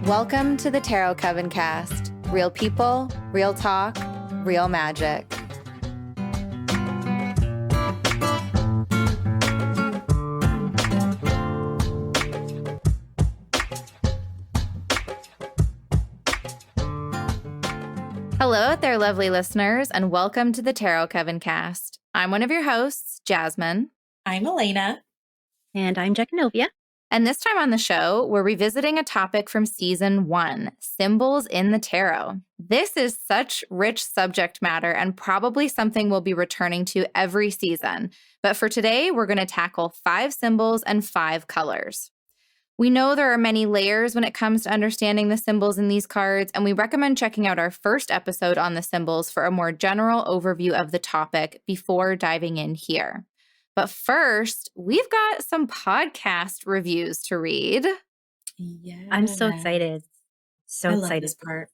Welcome to the Tarot Coven Cast. Real people, real talk, real magic. Hello out there, lovely listeners, and welcome to the Tarot Coven Cast. I'm one of your hosts, Jasmine. I'm Elena. And I'm Gecanovia. And this time on the show, we're revisiting a topic from season 1, symbols in the tarot. This is such rich subject matter and probably something we'll be returning to every season. But for today, we're going to tackle 5 symbols and 5 colors. We know there are many layers when it comes to understanding the symbols in these cards, and we recommend checking out our first episode on the symbols for a more general overview of the topic before diving in here. But first, we've got some podcast reviews to read. Yeah, I'm so excited. I love this part.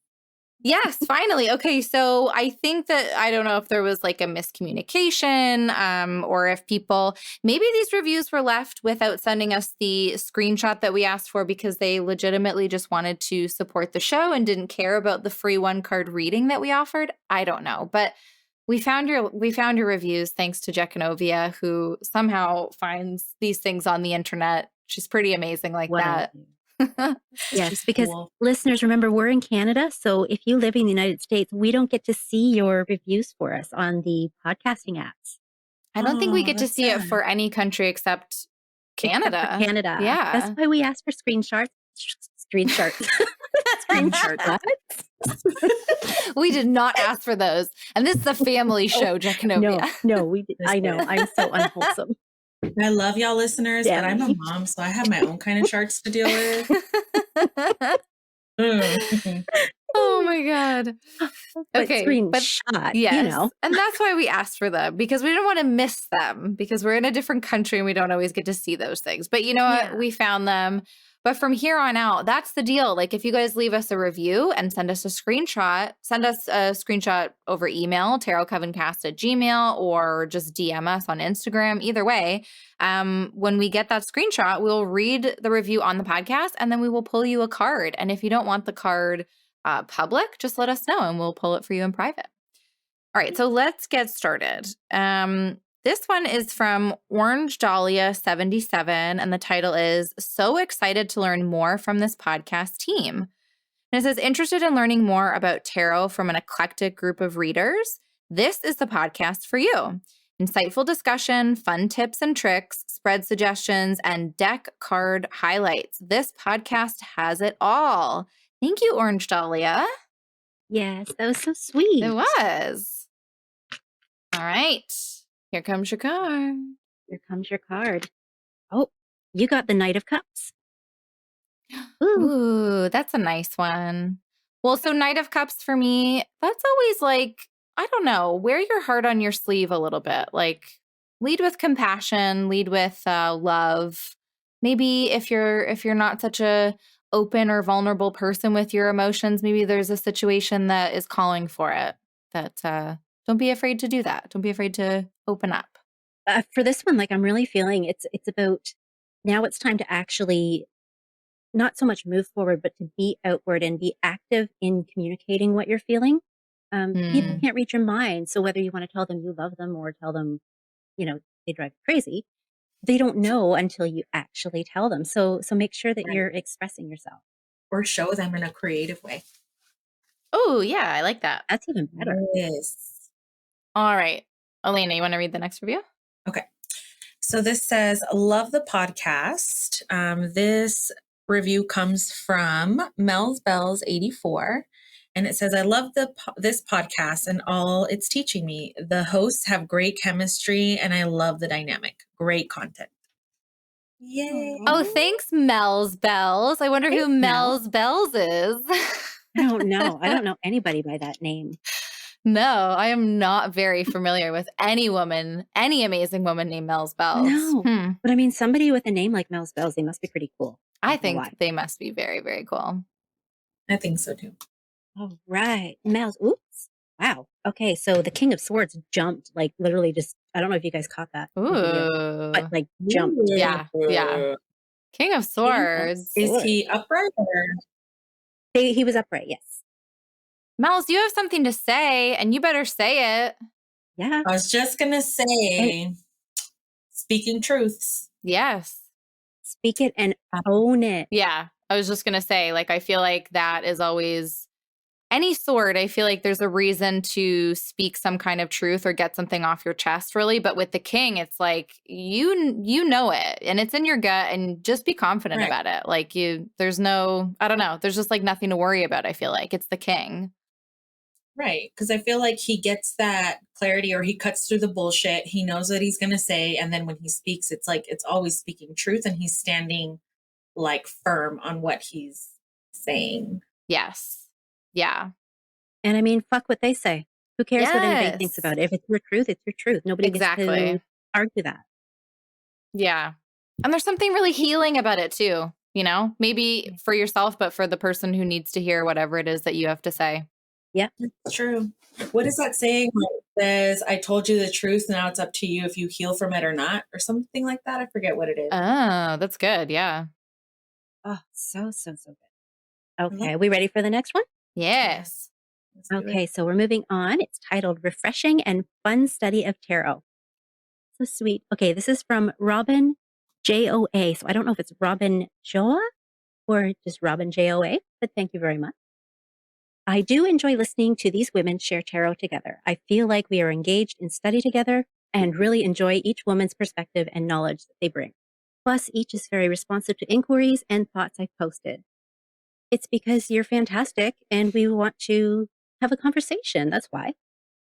Yes, finally. Okay, so I think that, I don't know if there was like a miscommunication or if people, maybe these reviews were left without sending us the screenshot that we asked for because they legitimately just wanted to support the show and didn't care about the free 1-card reading that we offered. I don't know, but we found your reviews thanks to Gecanovia, who somehow finds these things on the internet. She's pretty amazing like that. Yes, because listeners, remember, we're in Canada. So if you live in the United States, we don't get to see your reviews for us on the podcasting apps. I don't think we get to see it for any country except Canada. Except for Canada. Yeah. That's why we asked for screenshots. Screenshots. We did not ask for those. And this is a family show, Gecanovia. No, we did. I know. I'm so unwholesome. I love y'all listeners, but I'm a mom, so I have my own kind of charts to deal with. Oh my God. Okay. Screenshot, yes. You know. And that's why we asked for them, because we don't want to miss them, because we're in a different country and we don't always get to see those things. But you know what? We found them. But from here on out, that's the deal. Like if you guys leave us a review and send us a screenshot over email, tarotcovencast@gmail.com, or just DM us on Instagram, either way. When we get that screenshot, we'll read the review on the podcast and then we will pull you a card. And if you don't want the card public, just let us know and we'll pull it for you in private. All right, so let's get started. This one is from Orange Dahlia 77, and the title is So Excited to Learn More from This Podcast Team. And it says, interested in learning more about tarot from an eclectic group of readers? This is the podcast for you. Insightful discussion, fun tips and tricks, spread suggestions, and deck card highlights. This podcast has it all. Thank you, Orange Dahlia. Yes, that was so sweet. It was. All right. Here comes your card. Here comes your card. Oh, you got the Knight of Cups. Ooh, that's a nice one. Well, so Knight of Cups for me, that's always like, I don't know, wear your heart on your sleeve a little bit. Like lead with compassion, lead with love. Maybe if you're not such a open or vulnerable person with your emotions, maybe there's a situation that is calling for it. That don't be afraid to do that. Don't be afraid to open up. For this one, like I'm really feeling it's about now it's time to actually not so much move forward, but to be outward and be active in communicating what you're feeling. People can't read your mind. So whether you want to tell them you love them or tell them, they drive you crazy, they don't know until you actually tell them. So make sure that you're expressing yourself. Or show them in a creative way. Oh, yeah, I like that. That's even better. Yes. All right. Elena, you want to read the next review? Okay. So this says, love the podcast. This review comes from Mel's Bells 84. And it says, I love this podcast and all it's teaching me. The hosts have great chemistry and I love the dynamic. Great content. Yay. Oh, thanks, Mel's Bells. I wonder who Mel's Bells is. I don't know. I don't know anybody by that name. No, I am not very familiar with any amazing woman named Mel's Bells. No, but I mean, somebody with a name like Mel's Bells, they must be pretty cool. I think they must be very, very cool. I think so too. All right. Mel's, oops. Wow. Okay, so the King of Swords jumped, like literally just, I don't know if you guys caught that in the video, but Ooh. like jumped. Yeah. Yeah. King of King of Swords. Is Swords. he upright or? He was upright, yes. Mel's, you have something to say, and you better say it. Yeah. I was just going to say, speaking truths. Yes. Speak it and own it. Yeah. I was just going to say, like, I feel like that is always any sword. I feel like there's a reason to speak some kind of truth or get something off your chest, really. But with the king, it's like, you know it and it's in your gut, and just be confident about it. Like there's no, I don't know. There's just like nothing to worry about. I feel like it's the king. Right. Because I feel like he gets that clarity, or he cuts through the bullshit. He knows what he's going to say. And then when he speaks, it's like, it's always speaking truth, and he's standing like firm on what he's saying. Yes. Yeah. And I mean, fuck what they say. Who cares what anybody thinks about it? If it's your truth, it's your truth. Nobody gets to argue that. Yeah. And there's something really healing about it too, you know, maybe for yourself, but for the person who needs to hear whatever it is that you have to say. Yeah. It's true. What is that saying? It says, I told you the truth. Now it's up to you if you heal from it or not, or something like that. I forget what it is. Oh, that's good. Yeah. Oh, so good. Okay. Are we ready for the next one? Yes. Okay. So we're moving on. It's titled Refreshing and Fun Study of Tarot. So sweet. Okay. This is from Robin JOA. So I don't know if it's Robin Joa or just Robin JOA, but thank you very much. I do enjoy listening to these women share tarot together. I feel like we are engaged in study together and really enjoy each woman's perspective and knowledge that they bring. Plus, each is very responsive to inquiries and thoughts I've posted. It's because you're fantastic and we want to have a conversation. That's why.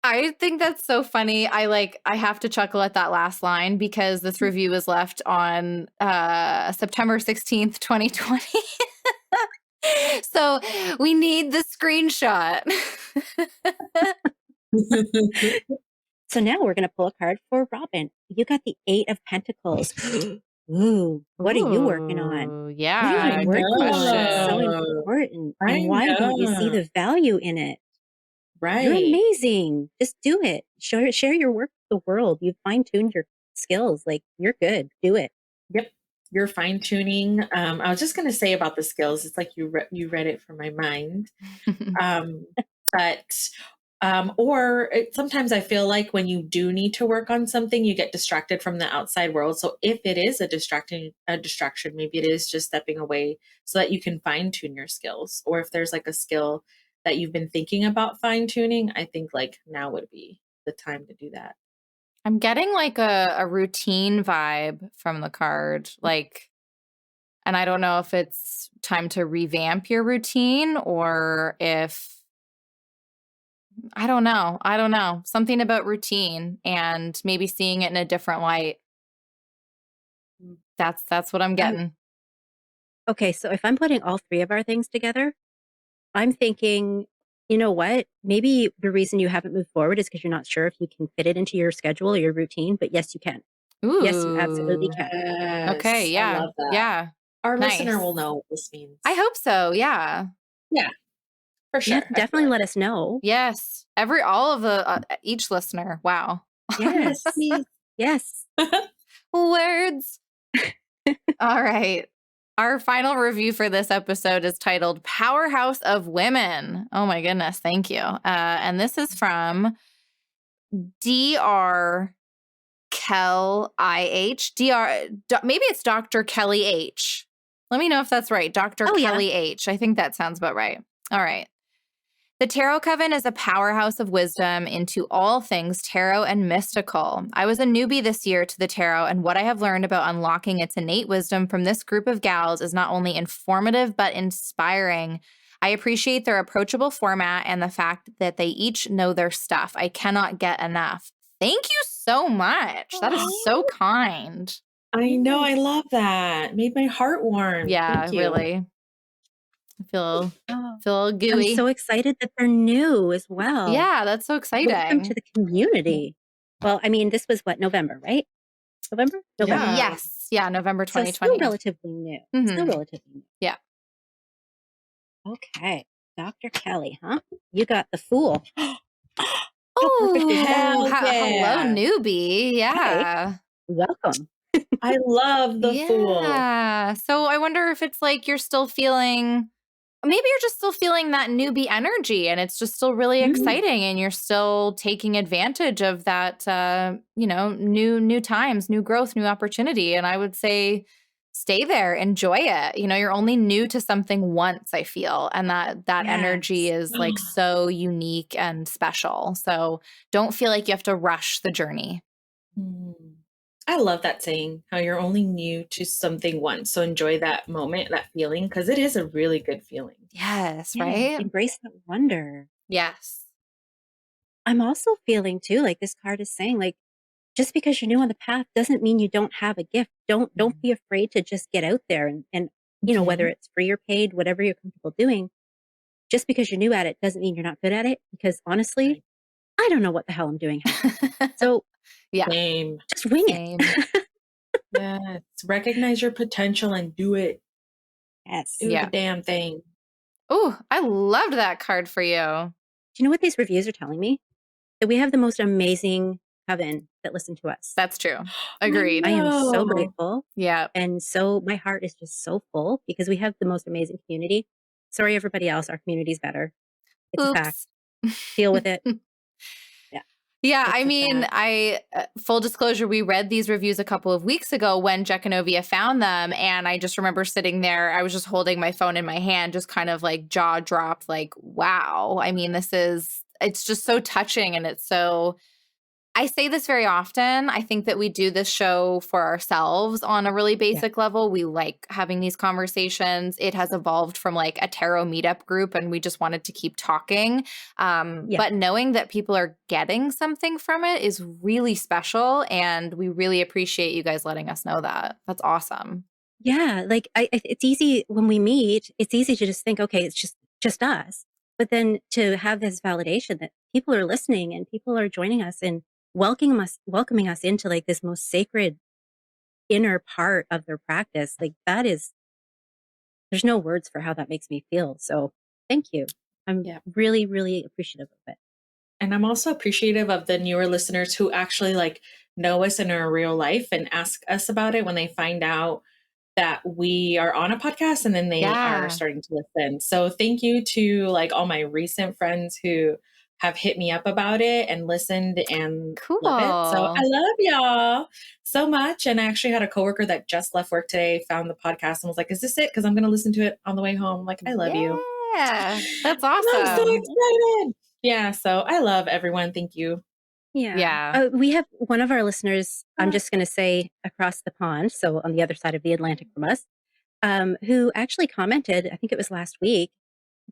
I think that's so funny. I have to chuckle at that last line because this review was left on September 16th, 2020. So we need the screenshot. So now we're going to pull a card for Robin. You got the 8 of Pentacles. Ooh, what are you working on? Yeah. What are you working on? It's so know. important. I And why don't you see know. the value in it? Right. You're amazing. Just do it. Share your work with the world. You've fine-tuned your skills. Like, you're good. Do it. Yep. You're fine tuning. I was just going to say about the skills. It's like you read it from my mind. Sometimes I feel like when you do need to work on something, you get distracted from the outside world. So if it is a distraction, maybe it is just stepping away so that you can fine tune your skills. Or if there's like a skill that you've been thinking about fine tuning, I think like now would be the time to do that. I'm getting like a routine vibe from the card. Like, and I don't know if it's time to revamp your routine or if, I don't know. Something about routine and maybe seeing it in a different light. That's what I'm getting. Okay, so if I'm putting all 3 of our things together, I'm thinking, you know what? Maybe the reason you haven't moved forward is because you're not sure if you can fit it into your schedule or your routine, but yes, you can. Ooh. Yes, you absolutely can. Yes, okay, yeah. I love that. Yeah. Our Nice. listener will know what this means. I hope so. Yeah. Yeah, for sure. Yeah, definitely let us know. Yes. All of the, each listener. Wow. Yes. Yes. Words. All right. Our final review for this episode is titled Powerhouse of Women. Oh my goodness. Thank you. And this is from Dr. Kel IH. Maybe it's Dr. Kelly H. Let me know if that's right. Dr. Kelly H. I think that sounds about right. All right. The Tarot Coven is a powerhouse of wisdom into all things tarot and mystical. I was a newbie this year to the tarot, and what I have learned about unlocking its innate wisdom from this group of gals is not only informative, but inspiring. I appreciate their approachable format and the fact that they each know their stuff. I cannot get enough. Thank you so much. That is so kind. I know. I love that. Made my heart warm. Yeah, Thank you. Really. I feel gooey. I'm so excited that they're new as well. Yeah, that's so exciting. Welcome to the community. Well, I mean, this was what, November, right? November? Yeah. Yes. Yeah, November 2020. So still relatively new. Still relatively new. Yeah. Okay. Dr. Kelly, huh? You got the Fool. How perfect is that? Oh, Hell hello, yeah. newbie. Hi, Yeah. welcome. I love the Fool. Yeah. So I wonder if it's like you're still feeling, maybe you're just still feeling that newbie energy and it's just still really Mhm. exciting and you're still taking advantage of that, new times, new growth, new opportunity. And I would say stay there, enjoy it. You're only new to something once, I feel, and that energy Yes. is like so unique and special. So don't feel like you have to rush the journey. Mm. I love that saying, how you're only new to something once. So enjoy that moment, that feeling, because it is a really good feeling. Yes, Yeah, right? embrace that wonder. Yes. I'm also feeling too, like this card is saying, like, just because you're new on the path doesn't mean you don't have a gift. Don't be afraid to just get out there and whether Mhm. it's free or paid, whatever you're comfortable doing, just because you're new at it doesn't mean you're not good at it. Because honestly, Right. I don't know what the hell I'm doing half the time. So Yeah, Same. just wing same. it. Yes. Recognize your potential and do it. Yes. Do the Yeah. damn thing. Oh, I loved that card for you. Do you know what these reviews are telling me? That we have the most amazing coven that listen to us. That's true. I Agreed. I am so know. grateful. Yeah. And so my heart is just so full because we have the most amazing community. Sorry, everybody else. Our community's better. It's a fact. Oops. Deal with it. Yeah, Yeah, I it's a mean, fact. full disclosure, we read these reviews a couple of weeks ago when Jekanovia found them. And I just remember sitting there, I was just holding my phone in my hand, just kind of like jaw dropped, like, wow. I mean, it's just so touching and it's so, I say this very often. I think that we do this show for ourselves on a really Yeah. basic level. We like having these conversations. It has evolved from like a tarot meetup group, and we just wanted to keep talking. Yeah. But knowing that people are getting something from it is really special. And we really appreciate you guys letting us know that. That's awesome. Yeah. Like it's easy when we meet, it's easy to just think, okay, it's just us. But then to have this validation that people are listening and people are joining us and welcoming us into like this most sacred inner part of their practice, like there's no words for how that makes me feel. So thank you. I'm Yeah. really, really appreciative of it. And I'm also appreciative of the newer listeners who actually like know us in our real life and ask us about it when they find out that we are on a podcast, and then they are Yeah. starting to listen. So thank you to like all my recent friends who have hit me up about it and listened and love it. So I Cool. love y'all so much. And I actually had a coworker that just left work today, found the podcast and was like, is this it? Because I'm going to listen to it on the way home. I'm like, I love you. Yeah. That's And I'm so awesome. excited. Yeah. So I love everyone. Thank you. Yeah. Yeah. We have one of our listeners, I'm just going to say across the pond, so on the other side of the Atlantic from us, who actually commented, I think it was last week,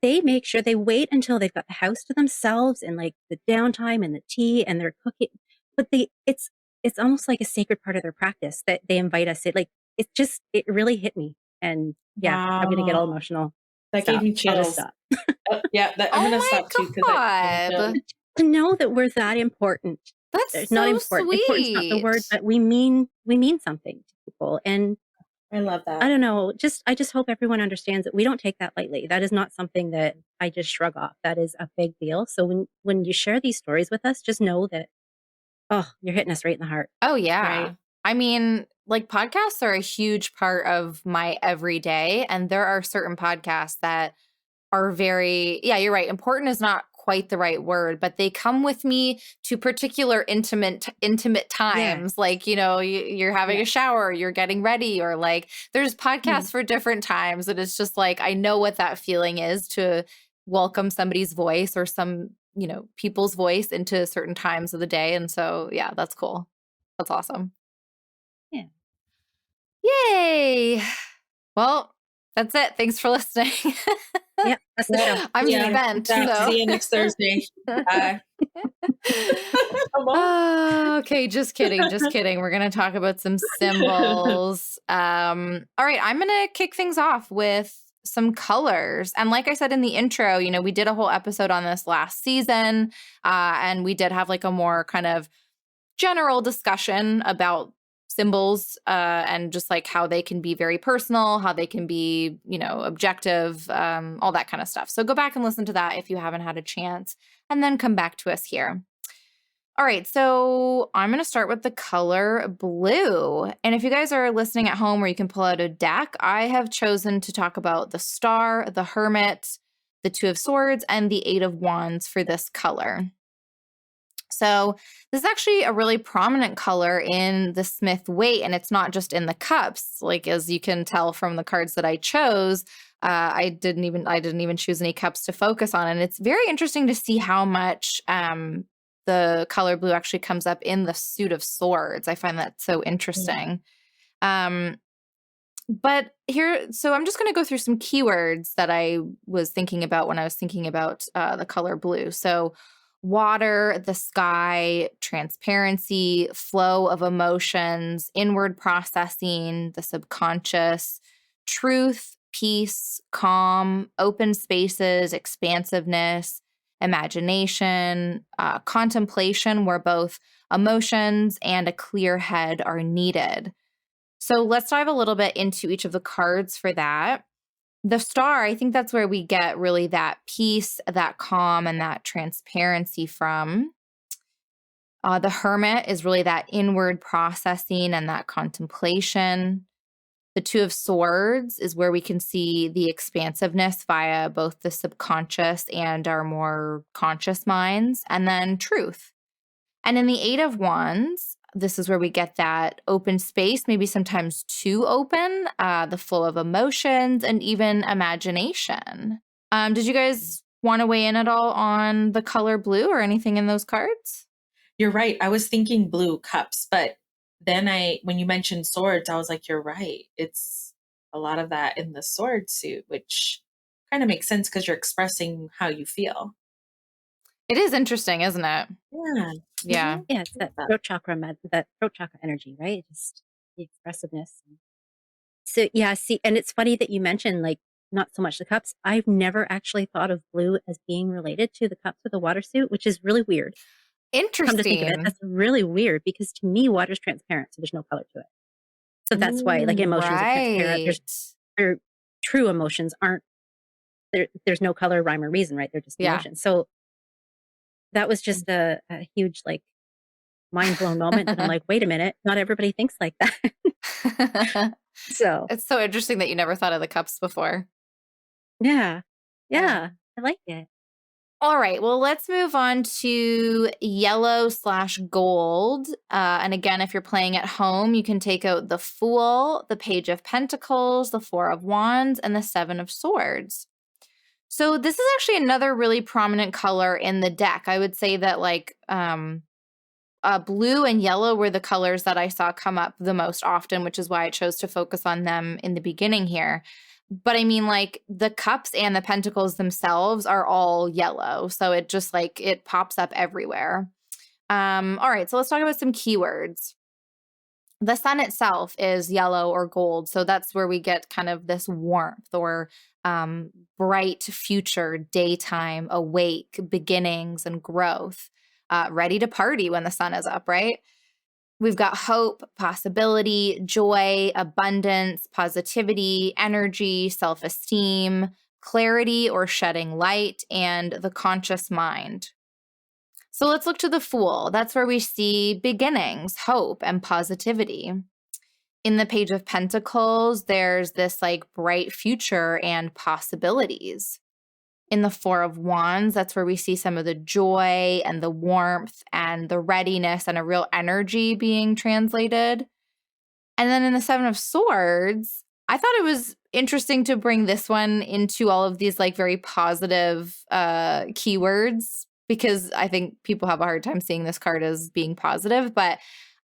they make sure they wait until they've got the house to themselves and like the downtime and the tea and they're cooking. But it's almost like a sacred part of their practice that they invite us. It really hit me. And yeah, I'm going to get all Wow. emotional. That gave me I'll just chills. stop. Oh, yeah, I'm Oh gonna my stop too because I God. To know that we're that important. That's Not so important. Important's not the word, sweet. but we mean something to people. And I love I that. don't know, I just hope everyone understands that we don't take that lightly. That is not something that I just shrug off. That is a big deal. So when you share these stories with us, just know that, oh, you're hitting us right in the heart. Oh, yeah. Right. I mean, like podcasts are a huge part of my everyday. And there are certain podcasts that are very, yeah, you're right. Important is not quite the right word, but they come with me to particular intimate Yeah. times. Like, you're having Yeah. a shower, you're getting ready, or like there's Yeah. podcasts for different times. And it's just like, I know what that feeling is to welcome somebody's voice or some, people's voice into certain times of the day. And so, yeah, that's cool. That's awesome. Yeah. Yay. Well, that's it. Thanks for listening. Yeah. That's the show. I'm See you later. spent. See you next Thursday. Bye. Come on. Okay, just kidding. Just kidding. We're going to talk about some symbols. All right, I'm going to kick things off with some colors. And like I said in the intro, we did a whole episode on this last season, and we did have like a more kind of general discussion about symbols and just like how they can be very personal, how they can be, objective, all that kind of stuff. So go back and listen to that if you haven't had a chance, and then come back to us here. All right, so I'm going to start with the color blue. And if you guys are listening at home where you can pull out a deck, I have chosen to talk about the Star, the Hermit, the Two of Swords, and the Eight of Wands for this color. So this is actually a really prominent color in the Smith Waite, and it's not just in the cups. Like, as you can tell from the cards that I chose, I didn't even choose any cups to focus on. And it's very interesting to see how much the color blue actually comes up in the Suit of Swords. I find that so interesting. But here, so I'm just going to go through some keywords that I was thinking about when I was thinking about the color blue. So water, the sky, transparency, flow of emotions, inward processing, the subconscious, truth, peace, calm, open spaces, expansiveness, imagination, contemplation, where both emotions and a clear head are needed. So let's dive a little bit into each of the cards for that. The Star, I think that's where we get really that peace, that calm, and that transparency from. The Hermit is really that inward processing and that contemplation. The Two of Swords is where we can see the expansiveness via both the subconscious and our more conscious minds. And then truth. And in the Eight of Wands, this is where we get that open space, maybe sometimes too open, the flow of emotions, and even imagination. Did you guys want to weigh in at all on the color blue or anything in those cards? You're right. I was thinking blue cups, but then when you mentioned swords, I was like, you're right. It's a lot of that in the sword suit, which kind of makes sense because you're expressing how you feel. It is interesting, isn't it? Yeah. Yeah. Yeah, it's that throat chakra, that throat chakra energy, right? Just the expressiveness. So yeah, see, and it's funny that you mentioned like not so much the cups. I've never actually thought of blue as being related to the cups with the water suit, which is really weird. Interesting. Come to think of it, that's really weird because to me, water's transparent, so there's no color to it. So that's why like emotions are transparent. Their true emotions aren't there. There's no color, rhyme, or reason, right? They're just emotions. So that was just a huge like mind blown moment. And I'm like, wait a minute, not everybody thinks like that. So it's so interesting that you never thought of the cups before. Yeah. I like it. All right, well, let's move on to yellow/gold. And again, if you're playing at home, you can take out the Fool, the Page of Pentacles, the Four of Wands, and the Seven of Swords. So this is actually another really prominent color in the deck. I would say that like blue and yellow were the colors that I saw come up the most often, which is why I chose to focus on them in the beginning here. But I mean, like the cups and the pentacles themselves are all yellow. So it just like it pops up everywhere. All right, so let's talk about some keywords. The sun itself is yellow or gold. So that's where we get kind of this warmth or bright future, daytime, awake, beginnings, and growth. Ready to party when the sun is up, right? We've got hope, possibility, joy, abundance, positivity, energy, self-esteem, clarity or shedding light, and the conscious mind. So let's look to the Fool. That's where we see beginnings, hope, and positivity. In the Page of Pentacles, there's this like bright future and possibilities. In the Four of Wands, that's where we see some of the joy and the warmth and the readiness and a real energy being translated. And then in the Seven of Swords, I thought it was interesting to bring this one into all of these like very positive keywords because I think people have a hard time seeing this card as being positive. But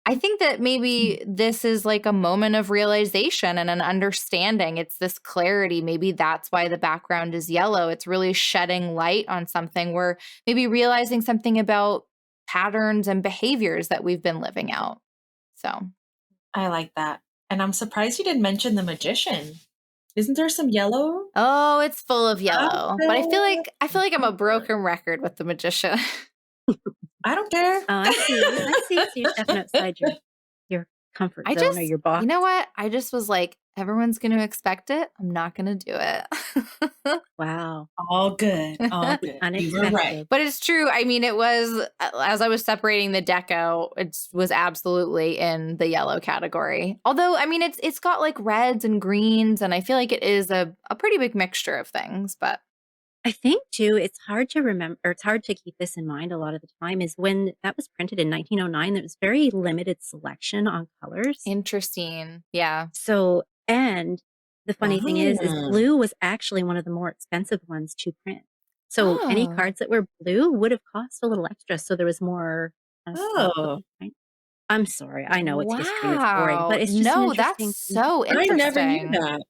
I think that maybe this is like a moment of realization and an understanding. It's this clarity. Maybe that's why the background is yellow. It's really shedding light on something. We're maybe realizing something about patterns and behaviors that we've been living out. So I like that. And I'm surprised you didn't mention the Magician. Isn't there some yellow? Oh, it's full of yellow. But I feel like I'm a broken record with the Magician. I don't care. I see. So you're stepping outside your comfort zone or your box. You know what? I just was like, everyone's going to expect it. I'm not going to do it. Wow. All good. All good. You were right. Unexpected. But it's true. I mean, it was, as I was separating the deck out, it was absolutely in the yellow category. Although, I mean, it's got like reds and greens, and I feel like it is a pretty big mixture of things. But I think too, it's hard to remember, or it's hard to keep this in mind a lot of the time, is when that was printed in 1909, there was very limited selection on colors. interesting. Yeah. So, and the funny thing is Ah. blue was actually one of the more expensive ones to print. So any Oh. cards that were blue would have cost a little extra. So there was more. Oh. I'm sorry. I know it's history and it's boring, Wow. but it's just an No, interesting that's so I never knew interesting. that.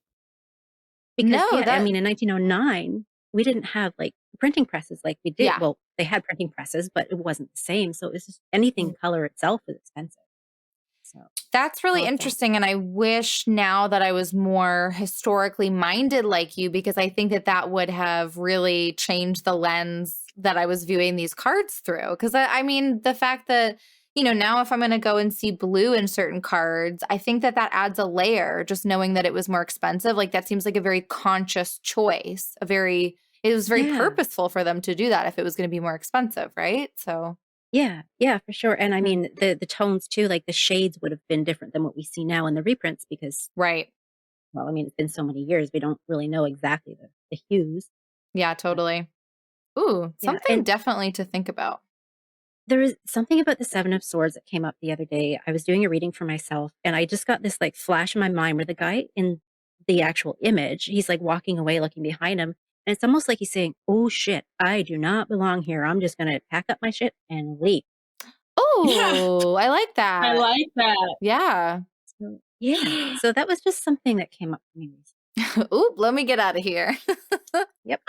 because No, yeah, I that mean, in 1909, we didn't have like printing presses like we did. Yeah. Well, they had printing presses, but it wasn't the same. So it was just anything color itself is expensive. So That's really love that. interesting. And I wish now that I was more historically minded like you, because I think that that would have really changed the lens that I was viewing these cards through. Because I mean, the fact that, you know, now if I'm going to go and see blue in certain cards, I think that that adds a layer, just knowing that it was more expensive. Like that seems like a very conscious choice, it was very Yeah. purposeful for them to do that if it was going to be more expensive, right? So Yeah, for sure. And I mean, the tones too, like the shades would have been different than what we see now in the reprints because, right. well, I mean, it's been so many years, we don't really know exactly the hues. Yeah, totally. Ooh, Yeah, something and definitely to think about. there is something about the Seven of Swords that came up the other day. I was doing a reading for myself, and I just got this like flash in my mind where the guy in the actual image, he's like walking away, looking behind him. And it's almost like he's saying, "Oh shit, I do not belong here. I'm just going to pack up my shit and leave." Yeah, Oh, I like I that. like that. Yeah. So, yeah. So that was just something that came up for me recently. Oop, let me get out of here. Yep.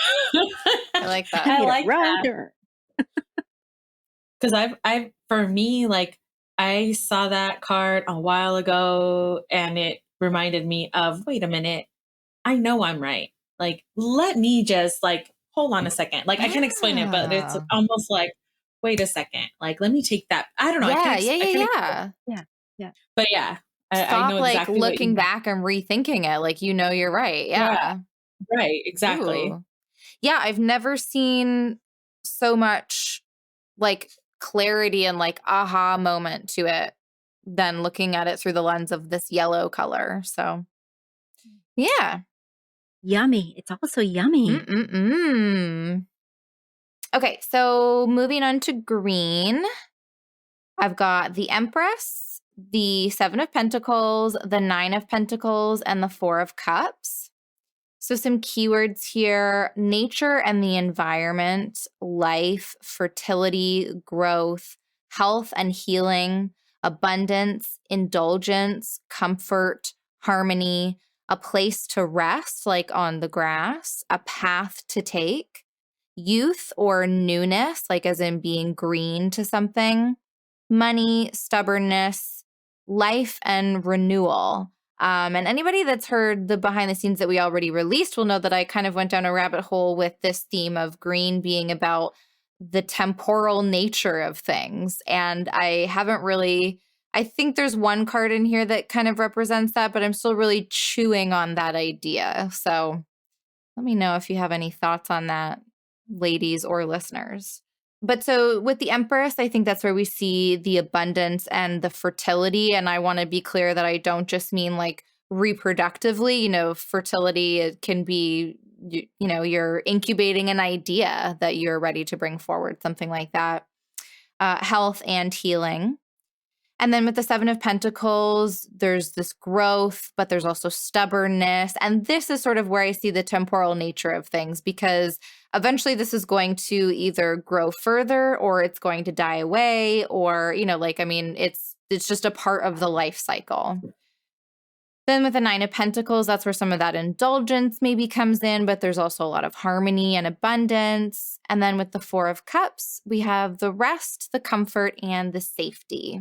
I like that. I Made a like wrong that. turn. Because for me, like, I saw that card a while ago and it reminded me of, wait a minute, I know I'm right. Like, let me just, like, hold on a second. Like, I can't explain it, but it's Yeah. almost like, wait a second. Like, let me take that. I don't know. I Yeah, can't, yeah, I yeah, can't, yeah. Yeah. Yeah. but yeah, I Stop know like exactly what looking you back and rethinking it. Like, you know, you're right. Yeah, Yeah. right. Exactly. Ooh. Yeah, I've never seen so much like clarity and like aha moment to it than looking at it through the lens of this yellow color. So, yeah. Yummy. It's also yummy. Mm-mm-mm. Okay, so moving on to green, I've got the Empress, the Seven of Pentacles, the Nine of Pentacles, and the Four of Cups. So some keywords here: nature and the environment, life, fertility, growth, health and healing, abundance, indulgence, comfort, harmony, a place to rest, like on the grass, a path to take, youth or newness, like as in being green to something, money, stubbornness, life, and renewal. And anybody that's heard the behind the scenes that we already released will know that I kind of went down a rabbit hole with this theme of green being about the temporal nature of things. And I haven't really, I think there's one card in here that kind of represents that, but I'm still really chewing on that idea. So let me know if you have any thoughts on that, ladies or listeners. But so with the Empress, I think that's where we see the abundance and the fertility. And I want to be clear that I don't just mean like reproductively. You know, fertility, it can be, you know, you're incubating an idea that you're ready to bring forward, something like that. Health and healing. And then with the Seven of Pentacles, there's this growth, but there's also stubbornness. And this is sort of where I see the temporal nature of things, because eventually this is going to either grow further or it's going to die away, or, you know, like, I mean, it's just a part of the life cycle. Then with the Nine of Pentacles, that's where some of that indulgence maybe comes in, but there's also a lot of harmony and abundance. And then with the Four of Cups, we have the rest, the comfort, and the safety.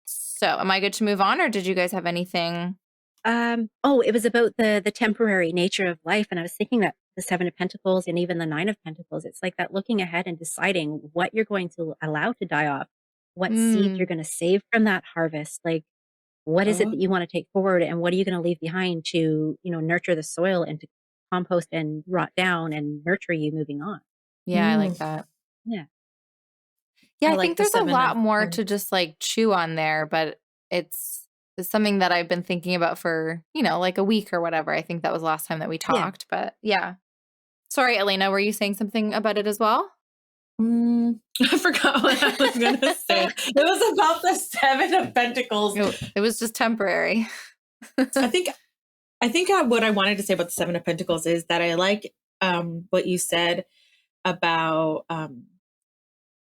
So am I good to move on, or did you guys have anything? Oh, it was about the temporary nature of life. And I was thinking that the Seven of Pentacles and even the Nine of Pentacles, it's like that looking ahead and deciding what you're going to allow to die off, what seeds you're going to save from that harvest. Like What is it Oh, that you want to take forward, and what are you going to leave behind to, nurture the soil and to compost and rot down and nurture you moving on? Yeah, I like mm, that. Yeah. Yeah, I I think like the there's a seven lot of more to Pentacles. just like chew on there, but it's something that I've been thinking about for, like a week or whatever. I think that was the last time that we Yeah. talked, but yeah. Sorry, Elena, were you saying something about it as well? I forgot what I was going to say. It was about the Seven of Pentacles. It was just temporary. I think what I wanted to say about the Seven of Pentacles is that I like what you said about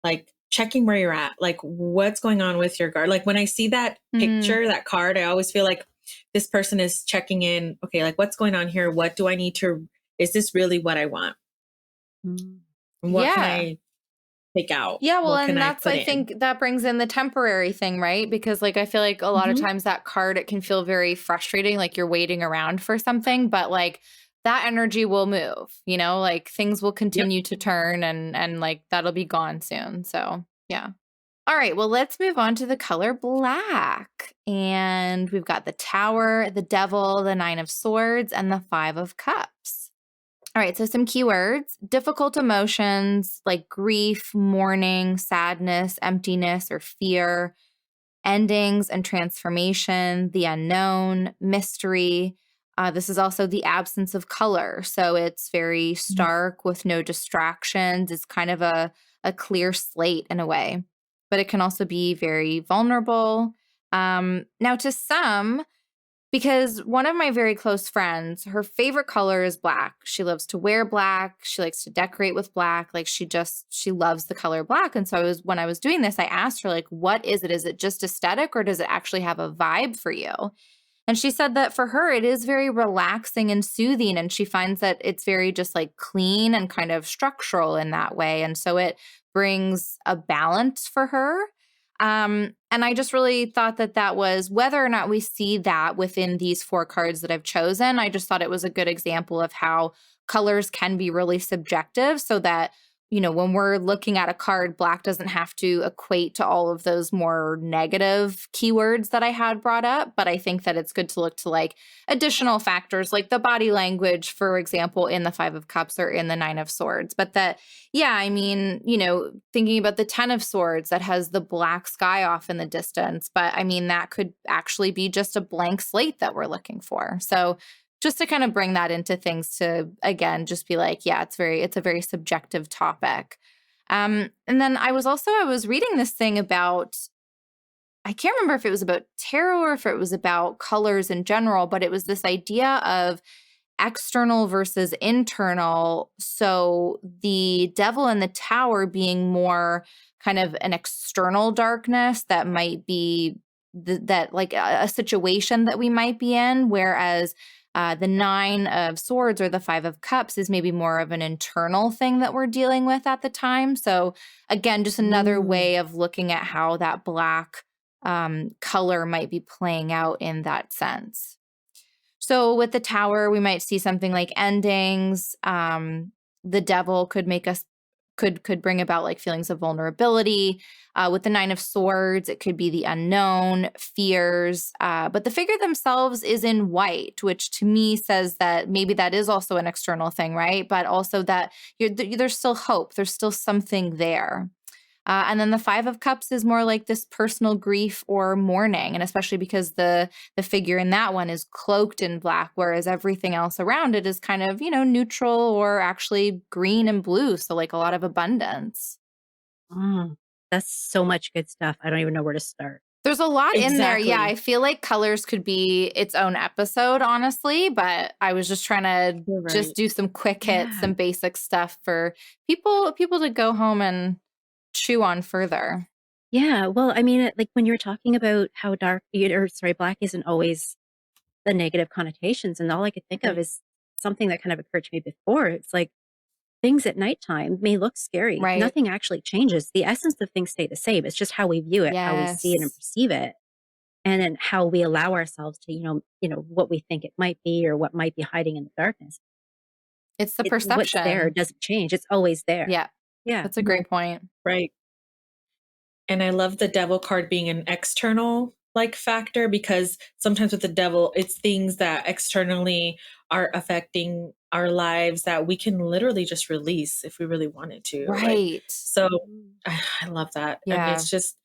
like checking where you're at, like what's going on with your guard. Like when I see that picture, that card, I always feel like this person is checking in. Okay, like what's going on here? What do I need to? Is this really what I want? Mm. And what can Yeah. I take out? Yeah, well, What can and I that's, put I in? think that brings in the temporary thing, right? Because like I feel like a lot of Mhm. times that card, it can feel very frustrating, like you're waiting around for something, but like that energy will move, like things will Yep. continue to turn and like that'll be gone soon. So yeah. All right, well, let's move on to the color black. And we've got the Tower, the Devil, the Nine of Swords, and the Five of Cups. All right, so some keywords: difficult emotions like grief, mourning, sadness, emptiness, or fear, endings and transformation, the unknown, mystery. This is also the absence of color. So it's very stark with no distractions. It's kind of a clear slate in a way, but it can also be very vulnerable. Now, to some, because one of my very close friends, her favorite color is black. She loves to wear black. She likes to decorate with black. Like she loves the color black. And so when I was doing this, I asked her, like, what is it? Is it just aesthetic or does it actually have a vibe for you? And she said that for her, it is very relaxing and soothing. And she finds that it's very just like clean and kind of structural in that way. And so it brings a balance for her. And I just really thought that that was, whether or not we see that within these four cards that I've chosen, I just thought it was a good example of how colors can be really subjective, so that when we're looking at a card, black doesn't have to equate to all of those more negative keywords that I had brought up. But I think that it's good to look to like additional factors like the body language, for example, in the Five of Cups or in the Nine of Swords. But that, yeah, I mean, thinking about the Ten of Swords that has the black sky off in the distance. But I mean, that could actually be just a blank slate that we're looking for. So just to kind of bring that into things to, again, just be like, yeah, it's a very subjective topic. And then I was reading this thing about, I can't remember if it was about tarot or if it was about colors in general, but it was this idea of external versus internal. So the Devil in the Tower being more kind of an external darkness that might be that like a situation that we might be in, whereas the Nine of Swords or the Five of Cups is maybe more of an internal thing that we're dealing with at the time. So again, just another way of looking at how that black color might be playing out in that sense. So with the Tower, we might see something like endings. The Devil could make us could bring about like feelings of vulnerability. With the Nine of Swords, it could be the unknown, fears. But the figure themselves is in white, which to me says that maybe that is also an external thing, right? But also that there's still hope. There's still something there. And then the Five of Cups is more like this personal grief or mourning, and especially because the figure in that one is cloaked in black, whereas everything else around it is kind of, neutral or actually green and blue. So like a lot of abundance. That's so much good stuff. I don't even know where to start. There's a lot in there. Yeah, Exactly. I feel like colors could be its own episode, honestly, but I was just trying to You're right. just do some quick hits, Yeah. some basic stuff for people to go home and chew on further. Yeah. Well, I mean, like when you were talking about how black isn't always the negative connotations, and all I could think of Right. is something that kind of occurred to me before. It's like things at nighttime may look scary. Right. Nothing actually changes. The essence of things stay the same. It's just how we view it, how we see it and Yes. perceive it, and then how we allow ourselves to, what we think it might be or what might be hiding in the darkness. It's the What's there perception. doesn't change. It's always there. Yeah, Yeah. that's a great point. Right. And I love the Devil card being an external like factor, because sometimes with the devil, it's things that externally are affecting our lives that we can literally just release if we really wanted to. Like, Right. so I love that. And Yeah. it's just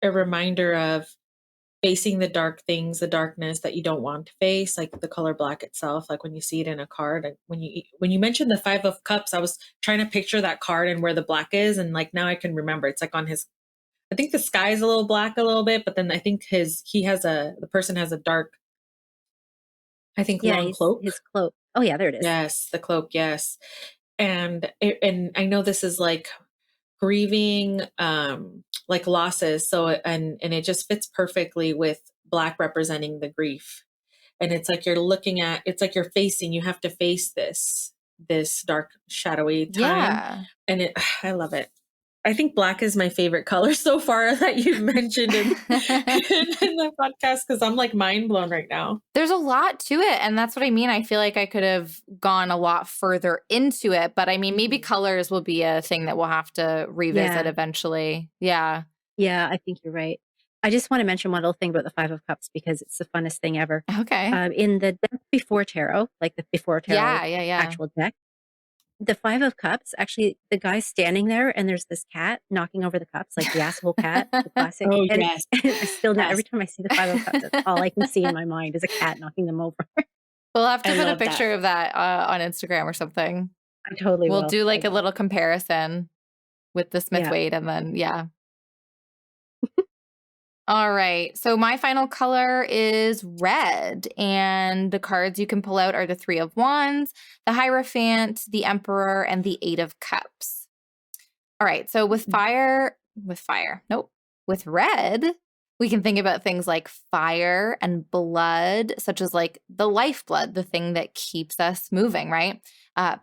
a reminder of facing the dark things, the darkness that you don't want to face, like the color black itself. Like when you see it in a card, like when you mentioned the 5 of Cups, I was trying to picture that card and where the black is, and like now I can remember. It's like on his, I think the sky is a little black a little bit, but then I think the person has a dark, I think Yeah, long cloak. his cloak. Oh yeah, there it is. Yes, the cloak. Yes, and I know this is like grieving, like losses. So and it just fits perfectly with black representing the grief. And it's like it's like you're facing. You have to face this dark, shadowy time, Yeah. and I love it. I think black is my favorite color so far that you've mentioned in the podcast, because I'm like mind blown right now. There's a lot to it. And that's what I mean. I feel like I could have gone a lot further into it. But I mean, maybe colors will be a thing that we'll have to revisit eventually. Yeah. Yeah, I think you're right. I just want to mention one little thing about the 5 of Cups because it's the funnest thing ever. Okay. In the deck before tarot, like the before tarot Yeah. actual deck, the 5 of Cups, actually, the guy's standing there and there's this cat knocking over the cups, like the asshole cat, the classic. Oh, and, yes. and I still know, Yes. every time I see the 5 of Cups, that's all I can see in my mind is a cat knocking them over. We'll have to I put a love that. picture of that on Instagram or something. I totally We'll will. do like I a will. little comparison with the Smith Yeah. Wade and then, yeah. All right. So my final color is red. And the cards you can pull out are the 3 of Wands, the Hierophant, the Emperor, and the 8 of Cups. All right. So with red, we can think about things like fire and blood, such as like the lifeblood, the thing that keeps us moving, right?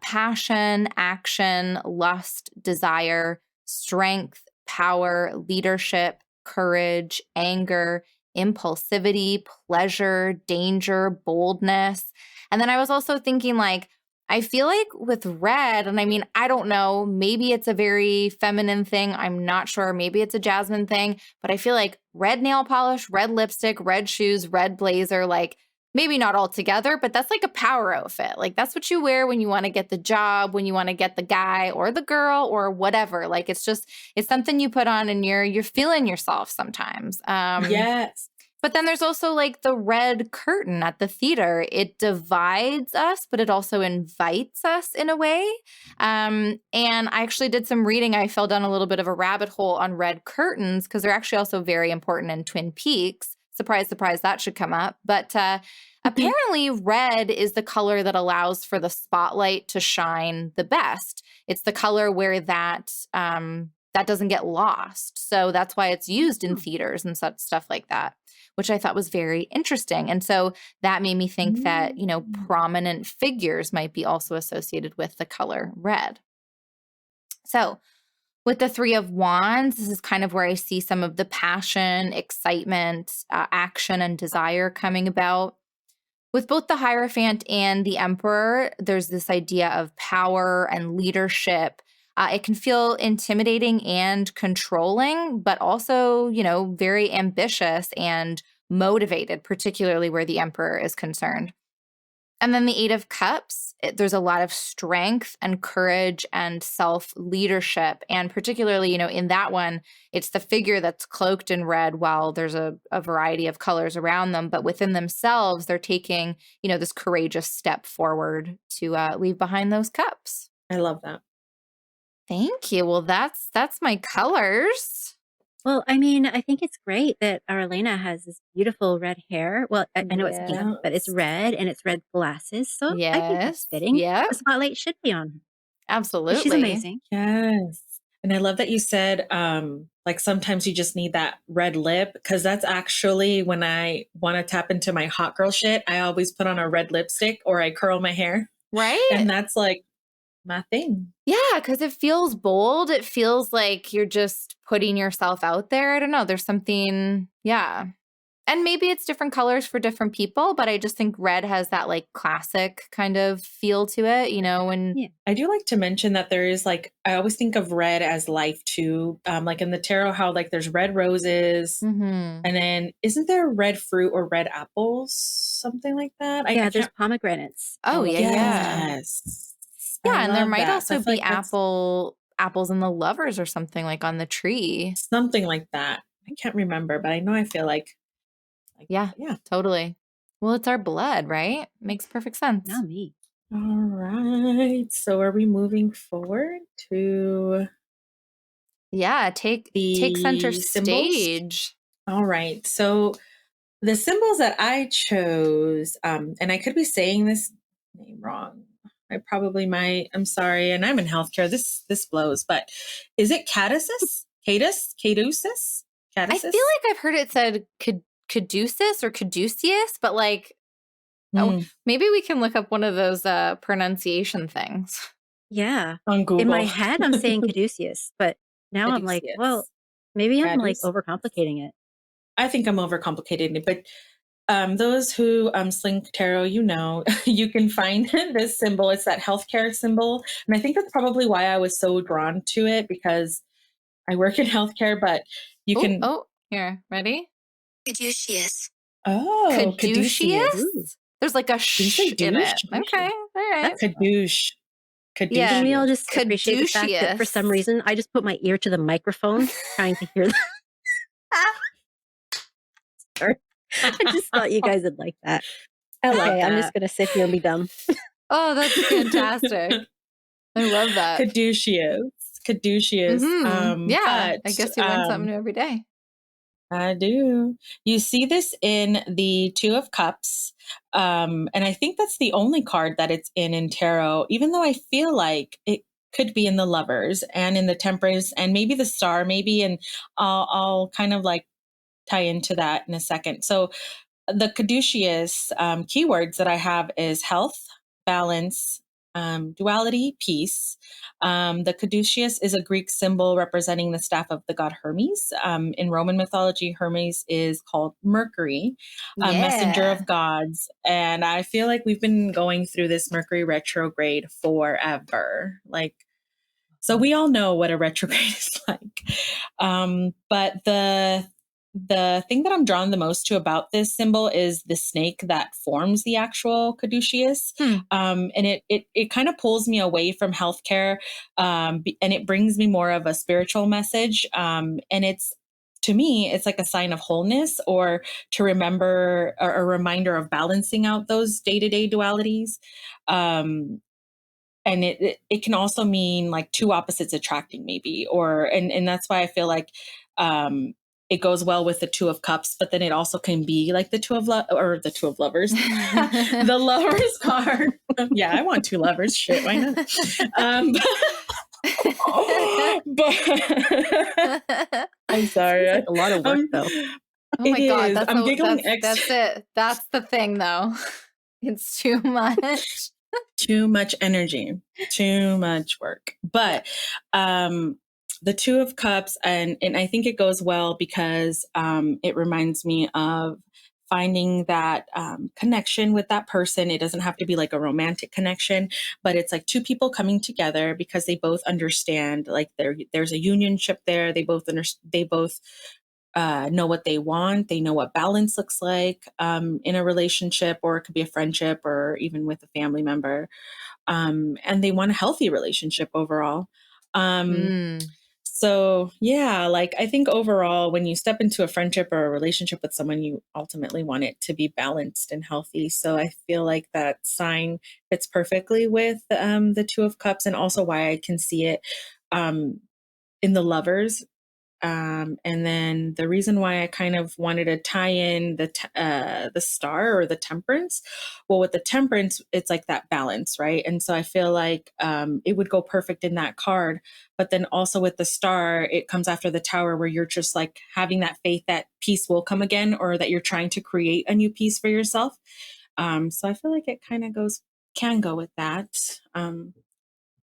Passion, action, lust, desire, strength, power, leadership, courage, anger, impulsivity, pleasure, danger, boldness. And then I was also thinking like, I feel like with red, and I mean, I don't know, maybe it's a very feminine thing. I'm not sure. Maybe it's a Jasmine thing, but I feel like red nail polish, red lipstick, red shoes, red blazer, like maybe not all together, but that's like a power outfit. Like that's what you wear when you want to get the job, when you want to get the guy or the girl or whatever. Like it's something you put on and you're feeling yourself sometimes. Yes. But then there's also like the red curtain at the theater. It divides us, but it also invites us in a way. And I actually did some reading. I fell down a little bit of a rabbit hole on red curtains because they're actually also very important in Twin Peaks. Surprise, surprise, that should come up. But apparently red is the color that allows for the spotlight to shine the best. It's the color where that doesn't get lost. So that's why it's used in theaters and such stuff like that, which I thought was very interesting. And so that made me think that, prominent figures might be also associated with the color red. So with the 3 of Wands, this is kind of where I see some of the passion, excitement, action, and desire coming about. With both the Hierophant and the Emperor, there's this idea of power and leadership. It can feel intimidating and controlling, but also, very ambitious and motivated, particularly where the Emperor is concerned. And then the 8 of Cups, there's a lot of strength and courage and self-leadership. And particularly, in that one, it's the figure that's cloaked in red while there's a variety of colors around them. But within themselves, they're taking, this courageous step forward to leave behind those cups. I love that. Thank you. Well, that's my colors. Well, I mean, I think it's great that our Elena has this beautiful red hair. Well, I know it's pink, but it's red and it's red glasses. So I think that's fitting. Yeah. The spotlight should be on her. Absolutely. She's amazing. Yes. And I love that you said, like sometimes you just need that red lip, because that's actually when I want to tap into my hot girl shit, I always put on a red lipstick or I curl my hair. Right. And that's like my thing. Yeah, because it feels bold. It feels like you're just putting yourself out there. I don't know. There's something, yeah. And maybe it's different colors for different people, but I just think red has that like classic kind of feel to it, you know, when I do like to mention that there is like, I always think of red as life too. Like in the tarot, how like there's red roses and then isn't there red fruit or red apples? Something like that. Yeah, there's pomegranates. Oh, all over. Yes. Yeah, I and there love might that. So I also feel be like that's apples in the lovers or something like on the tree. something like that. I can't remember, but I know I feel like Yeah, yeah. totally. Well, it's our blood, right? Makes perfect sense. Not me. All right. So are we moving forward to Yeah, take center the symbols? stage. All right. So the symbols that I chose, and I could be saying this name wrong. I probably might. I'm sorry. And I'm in healthcare. This blows. But is it Caduceus? Caduceus? I feel like I've heard it said Caduceus or Caduceus, but like, oh, maybe we can look up one of those pronunciation things. Yeah. On Google. In my head, I'm saying Caduceus, but now I'm like, well, maybe I'm like overcomplicating it. I think I'm overcomplicating it, but those who Slink Tarot, you know, you can find this symbol. It's that healthcare symbol. And I think that's probably why I was so drawn to it, because I work in healthcare, but you can. Oh, here, ready? Caduceus. Oh, Caduceus? There's like a sh in it. Okay, all right. Caduce. Yeah. Can we all just appreciate the fact that for some reason I just put my ear to the microphone trying to hear that? Sorry. I just thought you guys would like that. Okay, I'm just going to sit here and be dumb. Oh, that's fantastic. I love that. Caduceus. Yeah, I guess you learn something new every day. I do. You see this in the Two of Cups. And I think that's the only card that it's in tarot, even though I feel like it could be in the Lovers and in the Temperance and maybe the Star, maybe. And I'll kind of like tie into that in a second. So the Caduceus keywords that I have is health, balance, duality, peace. The Caduceus is a Greek symbol representing the staff of the god Hermes. In Roman mythology, Hermes is called Mercury, messenger of gods. And I feel like we've been going through this Mercury retrograde forever. Like, so we all know what a retrograde is like. But the thing that I'm drawn the most to about this symbol is the snake that forms the actual Caduceus. And it kind of pulls me away from healthcare. And it brings me more of a spiritual message. And it's, to me, it's like a sign of wholeness, or to remember, or a reminder of balancing out those day-to-day dualities. And it can also mean like two opposites attracting, maybe, and that's why I feel like it goes well with the Two of Cups, but then it also can be like the Two of the Two of Lovers, the Lovers card. Yeah, I want two lovers. Shit, why not? But I'm sorry, like a lot of work though. Oh my God, I'm giggling. That's it. That's the thing, though. It's too much. Too much energy, too much work. But the Two of Cups, and I think it goes well because it reminds me of finding that connection with that person. It doesn't have to be like a romantic connection, but it's like two people coming together because they both understand, like there's a unionship there. They both know what they want. They know what balance looks like in a relationship, or it could be a friendship, or even with a family member. And they want a healthy relationship overall. So yeah, like I think overall, when you step into a friendship or a relationship with someone, you ultimately want it to be balanced and healthy. So I feel like that sign fits perfectly with the Two of Cups, and also why I can see it in the Lovers. And then the reason why I kind of wanted to tie in the Star or the Temperance, well, with the Temperance, it's like that balance, right? And so I feel like it would go perfect in that card. But then also with the Star, it comes after the Tower, where you're just like having that faith that peace will come again, or that you're trying to create a new peace for yourself. So I feel like it kind of can go with that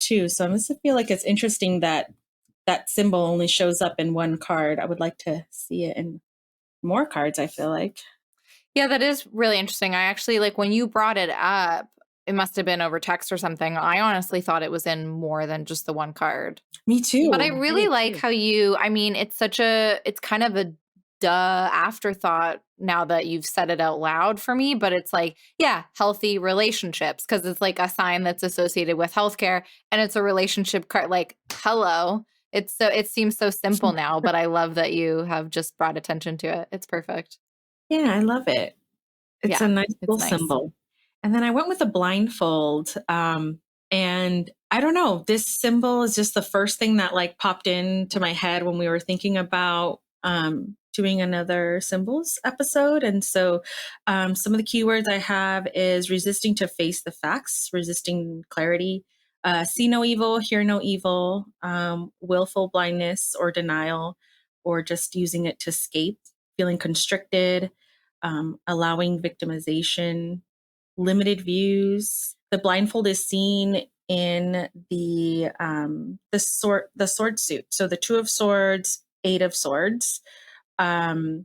too. So I must feel like it's interesting that symbol only shows up in one card. I would like to see it in more cards, I feel like. Yeah, that is really interesting. I actually, like, when you brought it up, it must have been over text or something. I honestly thought it was in more than just the one card. Me But I too. I really did like too. how you, I mean, it's kind of a duh afterthought now that you've said it out loud for me, but it's like, yeah, healthy relationships, because it's like a sign that's associated with healthcare, and it's a relationship card. Like, hello. It seems so simple now, but I love that you have just brought attention to it. It's perfect. Yeah, I love it. It's a Yeah, nice it's little nice. symbol. And then I went with a blindfold. And I don't know, this symbol is just the first thing that like popped into my head when we were thinking about doing another symbols episode. And so some of the keywords I have is resisting to face the facts, resisting clarity, see no evil, hear no evil, willful blindness or denial, or just using it to escape, feeling constricted, allowing victimization, limited views. The blindfold is seen in the sword suit. So the Two of Swords, Eight of Swords. The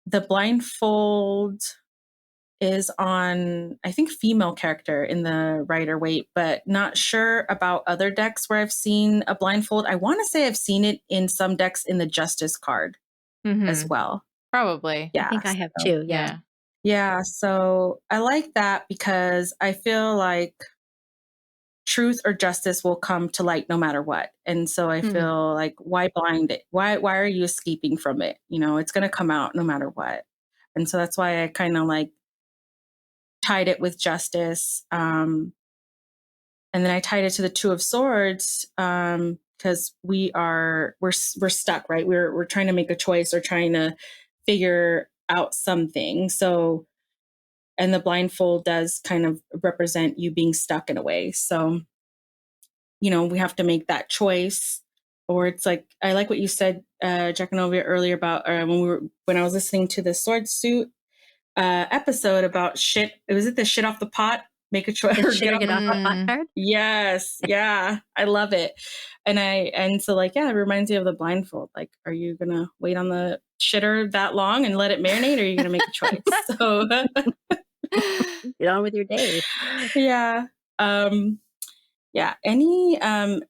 blindfold is on, I think, female character in the Rider-Waite, but not sure about other decks where I've seen a blindfold. I want to say I've seen it in some decks in the Justice card as well. Probably. I think I have so, too. Yeah. Yeah. Yeah, so I like that because I feel like truth or justice will come to light no matter what. And so I feel like, why blind it? Why are you escaping from it? You know, it's going to come out no matter what. And so that's why I kind of like tied it with justice. And then I tied it to the Two of Swords because we're stuck, right? We're trying to make a choice or trying to figure out something. So, and the blindfold does kind of represent you being stuck in a way. So, you know, we have to make that choice. Or it's like, I like what you said, Jackanova, earlier about when I was listening to the sword suit episode about shit. Was it the shit off the pot? Make a choice or Shit or get off the pot card. Yes. Yeah. I love it. And so like, yeah, it reminds me of the blindfold. Like, are you going to wait on the shitter that long and let it marinate, or are you going to make a choice? So Get on with your day. yeah. Yeah. Any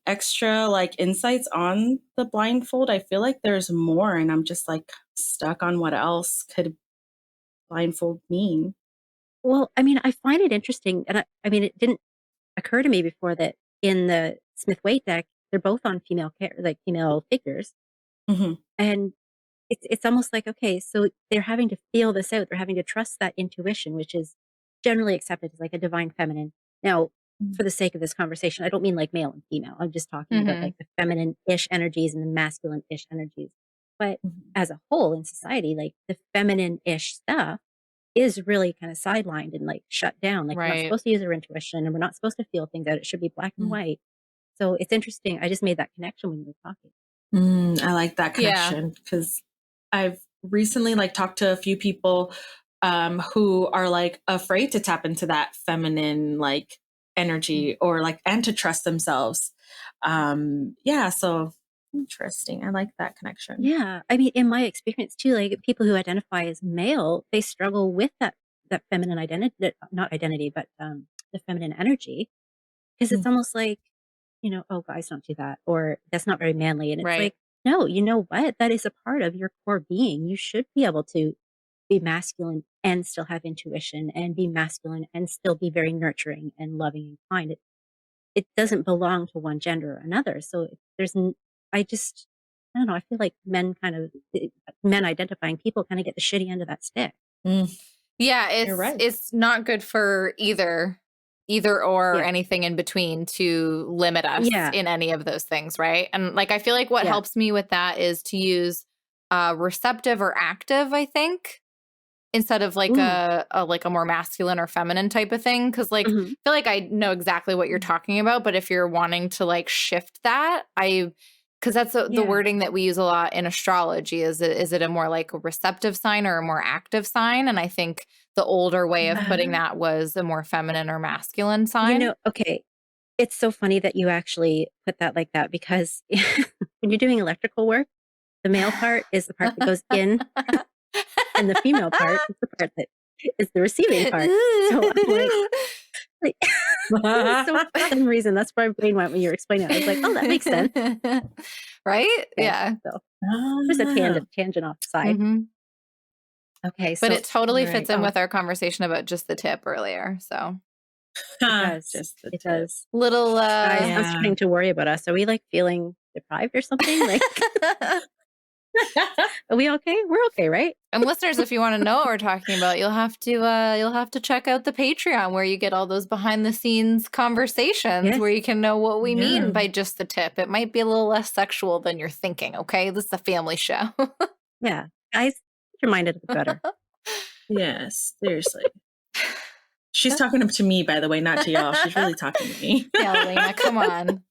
extra like insights on the blindfold? I feel like there's more, and I'm just like stuck on what else could blindfold mean. Well, I mean, I find it interesting, and I mean, it didn't occur to me before that in the Smith-Waite deck, they're both on female figures, Mm-hmm. and it's almost like, okay, so they're having to feel this out. They're having to trust that intuition, which is generally accepted as like a divine feminine. Now, for the sake of this conversation, I don't mean like male and female. I'm just talking about like the feminine-ish energies and the masculine-ish energies. But as a whole in society, like the feminine-ish stuff is really kind of sidelined and like shut down. Like we're not Right. supposed to use our intuition, and we're not supposed to feel things out. It should be black and white. So it's interesting. I just made that connection when you were talking. I like that connection because I've recently like talked to a few people who are like afraid to tap into that feminine like energy or like, and to trust themselves. Yeah. So interesting. I like that connection. Yeah. I mean, in my experience too, like people who identify as male, they struggle with that feminine identity, not identity, but the feminine energy. Because it's almost like, oh, guys, don't do that. Or that's not very manly. And it's like, no, you know what? That is a part of your core being. You should be able to be masculine and still have intuition, and be masculine and still be very nurturing and loving and kind. It doesn't belong to one gender or another. So I don't know. I feel like men identifying people kind of get the shitty end of that stick. Yeah, You're right. it's not good for either or anything in between to limit us in any of those things, right? And like I feel like what helps me with that is to use receptive or active, I think, instead of like a more masculine or feminine type of thing. Cause like I feel like I know exactly what you're talking about, but if you're wanting to like shift that, because that's the wording that we use a lot in astrology. Is it a more like a receptive sign or a more active sign? And I think the older way of putting that was a more feminine or masculine sign. Okay. It's so funny that you actually put that like that, because when you're doing electrical work, The male part is the part that goes in, and the female part is the part that is the receiving part. So I'm like so for some reason, that's where my brain went when you were explaining it. I was like, oh, that makes sense. Right? Okay, Yeah. so there's a tangent off the side. Mm-hmm. Okay, But so it totally fits in oh, with our conversation about just the tip earlier. So it does. Just the It tip. does. little Guys, I'm Yeah. starting to worry about us. Are we like feeling deprived or something? Like, are we okay? We're okay, right? And listeners, if you want to know what we're talking about, you'll have to check out the Patreon where you get all those behind the scenes conversations Yes. where you can know what we Yeah. mean by just the tip. It might be a little less sexual than you're thinking, okay? This is a family show. Yeah. Guys, get your mind a bit better. Yes, seriously. She's talking to me, by the way, not to y'all. She's really talking to me. Yeah, Lena, come on.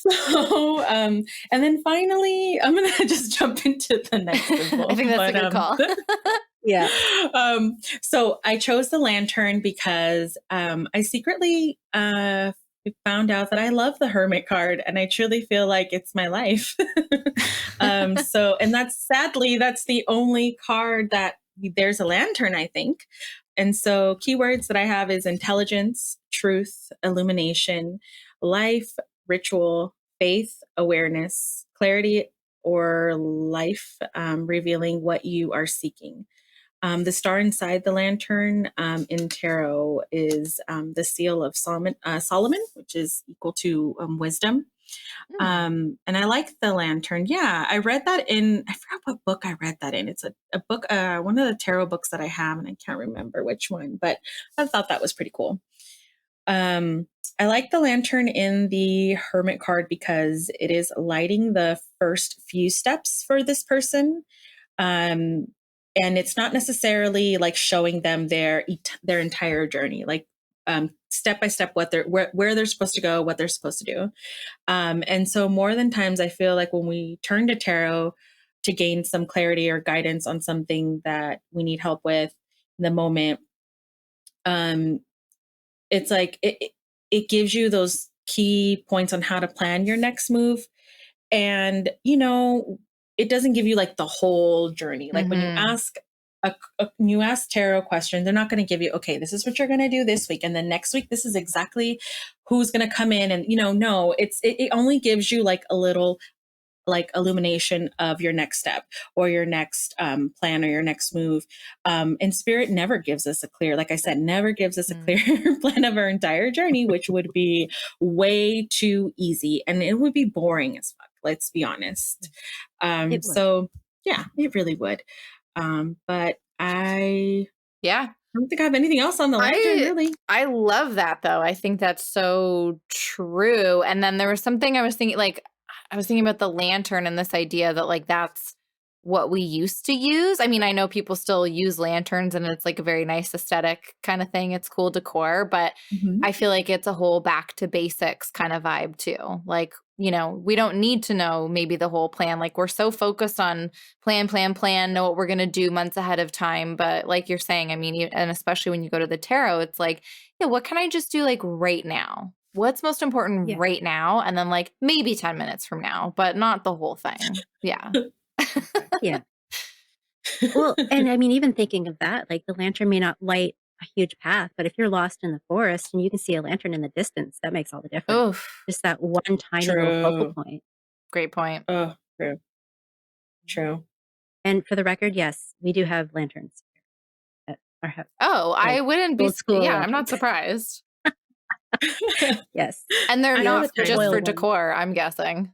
So, and then finally, I'm going to just jump into the next symbol. I think that's a good call. Yeah. So I chose the lantern because I secretly found out that I love the Hermit card, and I truly feel like it's my life. So, and that's the only card that there's a lantern, I think. And so keywords that I have is intelligence, truth, illumination, life, ritual, faith, awareness, clarity, or life, revealing what you are seeking. The star inside the lantern in tarot is the seal of Solomon, which is equal to wisdom. And I like the lantern. Yeah, I read that I forgot what book I read that in. It's a book, one of the tarot books that I have, and I can't remember which one, but I thought that was pretty cool. I like the lantern in the Hermit card because it is lighting the first few steps for this person. And it's not necessarily like showing them their entire journey, like step by step where they're supposed to go, what they're supposed to do. And so more than times, I feel like when we turn to tarot to gain some clarity or guidance on something that we need help with in the moment, it's like it gives you those key points on how to plan your next move. And, it doesn't give you like the whole journey. Like when you ask tarot question, they're not going to give you, okay, this is what you're going to do this week. And then next week, this is exactly who's going to come in. And, no, it only gives you like a little like illumination of your next step or your next plan or your next move. And spirit never gives us a clear, like I said, never gives us a clear plan of our entire journey, which would be way too easy. And it would be boring as fuck. Let's be honest. So yeah, it really would. But I don't think I have anything else on the lantern, really. I love that, though. I think that's so true. And then there was something I was thinking about the lantern and this idea that like that's what we used to use. I mean, I know people still use lanterns and it's like a very nice aesthetic kind of thing. It's cool decor, but I feel like it's a whole back to basics kind of vibe too. Like, we don't need to know maybe the whole plan. Like we're so focused on plan, know what we're going to do months ahead of time. But like you're saying, I mean, and especially when you go to the tarot, it's like, what can I just do like right now? What's most important right now? And then like maybe 10 minutes from now, but not the whole thing. Yeah. Yeah. Well, and I mean, even thinking of that, like the lantern may not light a huge path, but if you're lost in the forest and you can see a lantern in the distance, that makes all the difference. Just that one tiny little focal point. Great point. Oh, true. And for the record, yes, we do have lanterns at our house. Oh, like, I wouldn't be. Yeah, lantern. I'm not surprised. Yes. And they're not just for decor, I'm guessing.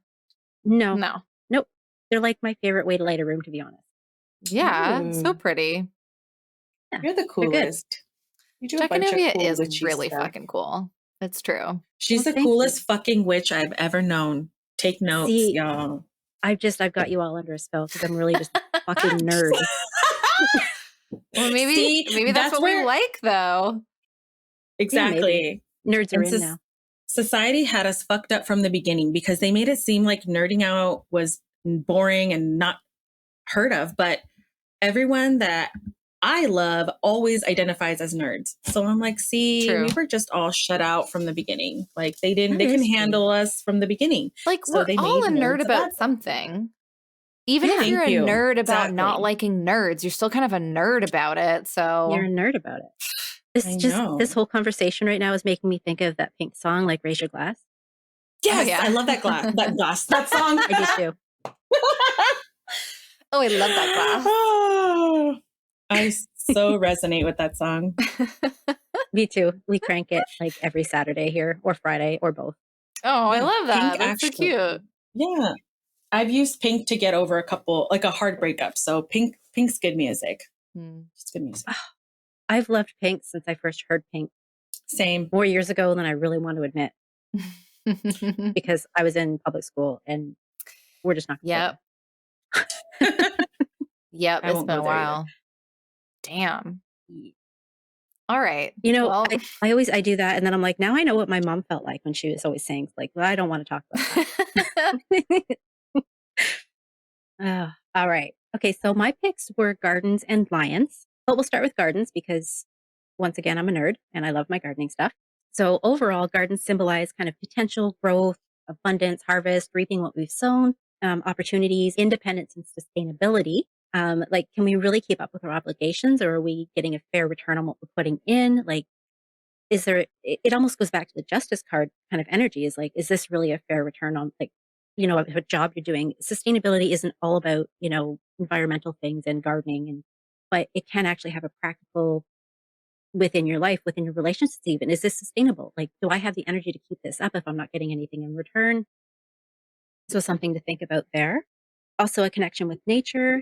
No. Nope. They're like my favorite way to light a room, to be honest. Yeah. So pretty. Yeah, you're the coolest. Jackanovia is really fucking cool. It's true. She's the coolest fucking witch I've ever known. Take notes, y'all. I've got you all under a spell because I'm really just a fucking nerd. Well, maybe that's what we like, though. Exactly. Yeah, nerds are in now. Society had us fucked up from the beginning because they made it seem like nerding out was boring and not heard of. But everyone that I love always identifies as nerds. So I'm like, see, True. we were just all shut out from the beginning. Like they That couldn't is true. handle us from the beginning. Like So we're they all made a nerd nerds about something. Even if Thank you're a you. nerd about not Exactly. liking nerds, you're still kind of a nerd about it. You're a So nerd about it. I This know. whole conversation right now is making me think of that Pink song, like Raise Your Glass. Yes, yeah. I love that that song. I do too. Oh, I love that glass. Oh, I so resonate with that song. Me too. We crank it like every Saturday here, or Friday, or both. Oh, I Yeah, love that. Pink That's so actually. cute. Yeah. I've used Pink to get over a hard breakup. So Pink's good music. It's good music. I've loved Pink since I first heard Pink Same. 4 years ago than I really want to admit, because I was in public school and we're just not Yep. Yep. I It's won't been go a there either. while. Damn. All right. You know, Well, I do that, and then I'm like, now I know what my mom felt like when she was always saying, like, well, I don't want to talk about that. All right. Okay, so my picks were gardens and lions, but we'll start with gardens because, once again, I'm a nerd and I love my gardening stuff. So overall, gardens symbolize kind of potential growth, abundance, harvest, reaping what we've sown, opportunities, independence, and sustainability. Like, can we really keep up with our obligations, or are we getting a fair return on what we're putting in? Like, is there, it almost goes back to the justice card kind of energy, is like, is this really a fair return on, like, a job you're doing? Sustainability isn't all about, environmental things and gardening, but it can actually have a practical within your life, within your relationships even. Is this sustainable? Like, do I have the energy to keep this up if I'm not getting anything in return? So something to think about there. Also a connection with nature,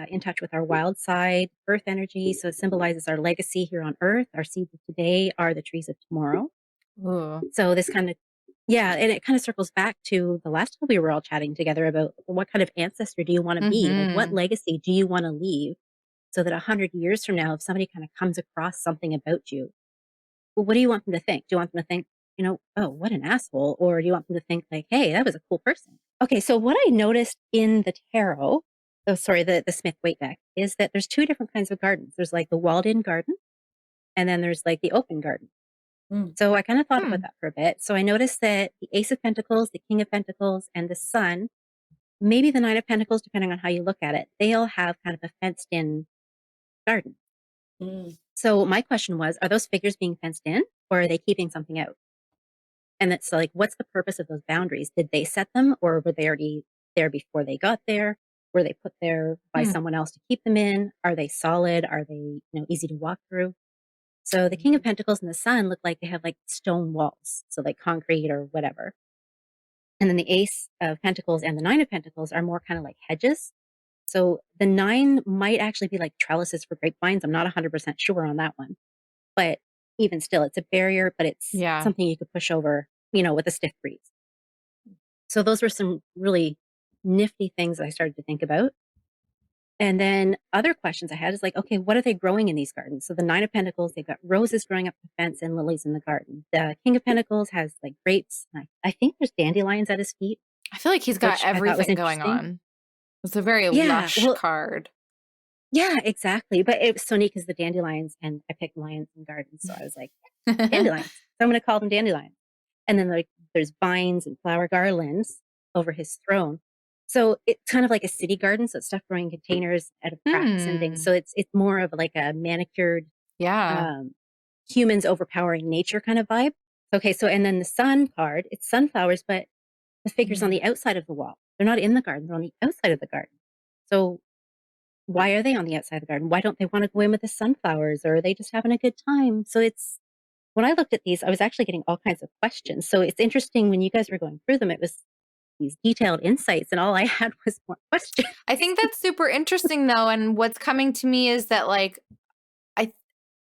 in touch with our wild side, earth energy. So it symbolizes our legacy here on earth. Our seeds of today are the trees of tomorrow. ooh. So this kind of, yeah, and it kind of circles back to the last time we were all chatting together about what kind of ancestor do you want to be? Like, what legacy do you want to leave? So that 100 years from now, if somebody kind of comes across something about you, well, what do you want them to think? Do you want them to think, oh, what an asshole? Or do you want them to think like, hey, that was a cool person? Okay, so what I noticed in the tarot, the Smith-Waite deck, is that there's two different kinds of gardens. There's like the walled-in garden, and then there's like the open garden. So I kind of thought about that for a bit. So I noticed that the Ace of Pentacles, the King of Pentacles, and the Sun, maybe the Nine of Pentacles, depending on how you look at it, they all have kind of a fenced-in garden. So my question was, are those figures being fenced in, or are they keeping something out? And it's like, what's the purpose of those boundaries? Did they set them, or were they already there before they got there? Were they put there by someone else to keep them in? Are they solid? Are they, easy to walk through? So the King of Pentacles and the Sun look like they have like stone walls, so like concrete or whatever. And then the Ace of Pentacles and the Nine of Pentacles are more kind of like hedges. So the 9 might actually be like trellises for grapevines. I'm not 100% sure on that one. But even still, it's a barrier, but it's something you could push over, with a stiff breeze. So those were some really nifty things I started to think about. And then other questions I had is like, okay, what are they growing in these gardens? So the Nine of Pentacles, they've got roses growing up the fence and lilies in the garden. The King of Pentacles has like grapes. I think there's dandelions at his feet. I feel like he's got everything going on. It's a very lush card. Yeah, exactly. But it was so neat because the dandelions, and I picked lions and gardens. So I was like, dandelions. So I'm going to call them dandelions. And then like there's vines and flower garlands over his throne. So it's kind of like a city garden. So it's stuff growing in containers out of cracks and things. So it's more of like a manicured, humans overpowering nature kind of vibe. Okay. So, and then the Sun card, it's sunflowers, but the figure's on the outside of the wall. They're not in the garden. They're on the outside of the garden. So why are they on the outside of the garden? Why don't they want to go in with the sunflowers, or are they just having a good time? So when I looked at these, I was actually getting all kinds of questions. So it's interesting when you guys were going through them, it was these detailed insights, and all I had was more questions. I think that's super interesting though. And what's coming to me is that like,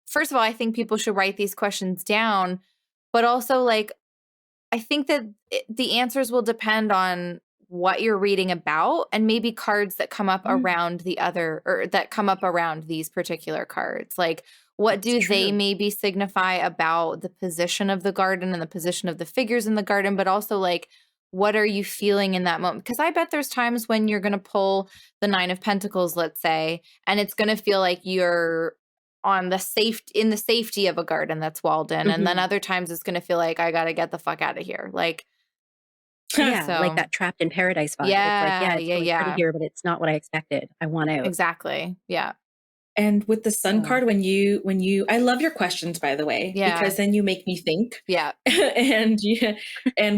first of all, I think people should write these questions down, but also like, I think that the answers will depend on what you're reading about, and maybe cards that come up around that come up around these particular cards. Like, what do they maybe signify about the position of the garden and the position of the figures in the garden, but also like, what are you feeling in that moment? Because I bet there's times when you're going to pull the Nine of Pentacles, let's say, and it's going to feel like you're on in the safety of a garden that's walled in. And then other times it's going to feel like I got to get the fuck out of here. Like, Yeah, so, like that trapped in paradise vibe. yeah, It's really pretty here, but it's not what I expected. I want out. Exactly. Yeah. And with the sun card, when you, I love your questions, by the way, because then you make me think. Yeah. and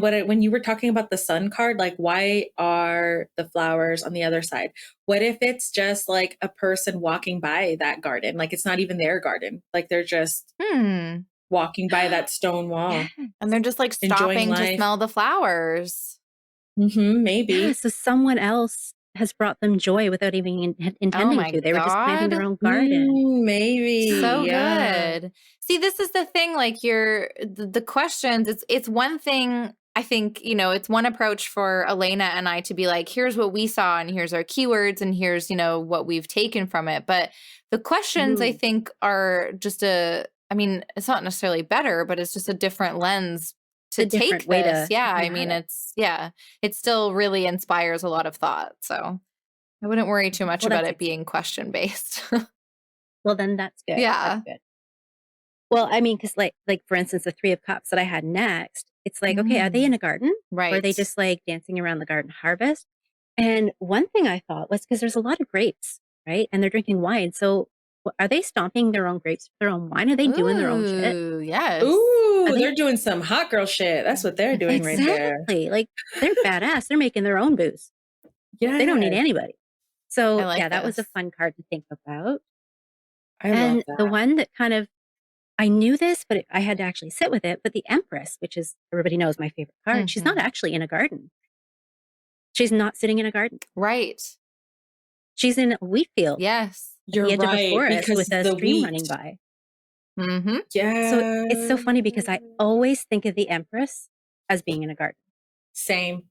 when you were talking about the sun card, like, why are the flowers on the other side? What if it's just like a person walking by that garden? Like, it's not even their garden. Like, they're just walking by that stone wall. Yeah. And they're just like stopping to smell the flowers. Maybe. Yeah, so someone else has brought them joy without even intending to. They were just planting their own garden. Maybe. So good. See, this is the thing, like the questions, it's one thing, I think, it's one approach for Elena and I to be like, here's what we saw and here's our keywords and here's, what we've taken from it. But the questions I think are just it's not necessarily better, but it's just a different lens to take this. It still really inspires a lot of thought. So I wouldn't worry too much about it being question based. Well, then that's good. Yeah. That's good. Well, because like for instance, the 3 of Cups that I had next, it's like, okay, are they in a garden? Right. Or are they just like dancing around the garden harvest? And one thing I thought was, because there's a lot of grapes, right? And they're drinking wine. So are they stomping their own grapes, their own wine? Are they doing their own shit? Ooh, yes. Ooh, they're doing some hot girl shit. That's what they're doing right there. Exactly. Like, they're badass. They're making their own booze. Yeah. They don't need anybody. So that was a this. fun card to think about. I love that. The one that kind of, I knew this, but I had to actually sit with it. But the Empress, which is, everybody knows, my favorite card, she's not actually in a garden. She's not sitting in a garden. Right. She's in a wheat field. Yes. You're right, of a forest because with a stream running by. Yeah. So it's so funny because I always think of the Empress as being in a garden. Same.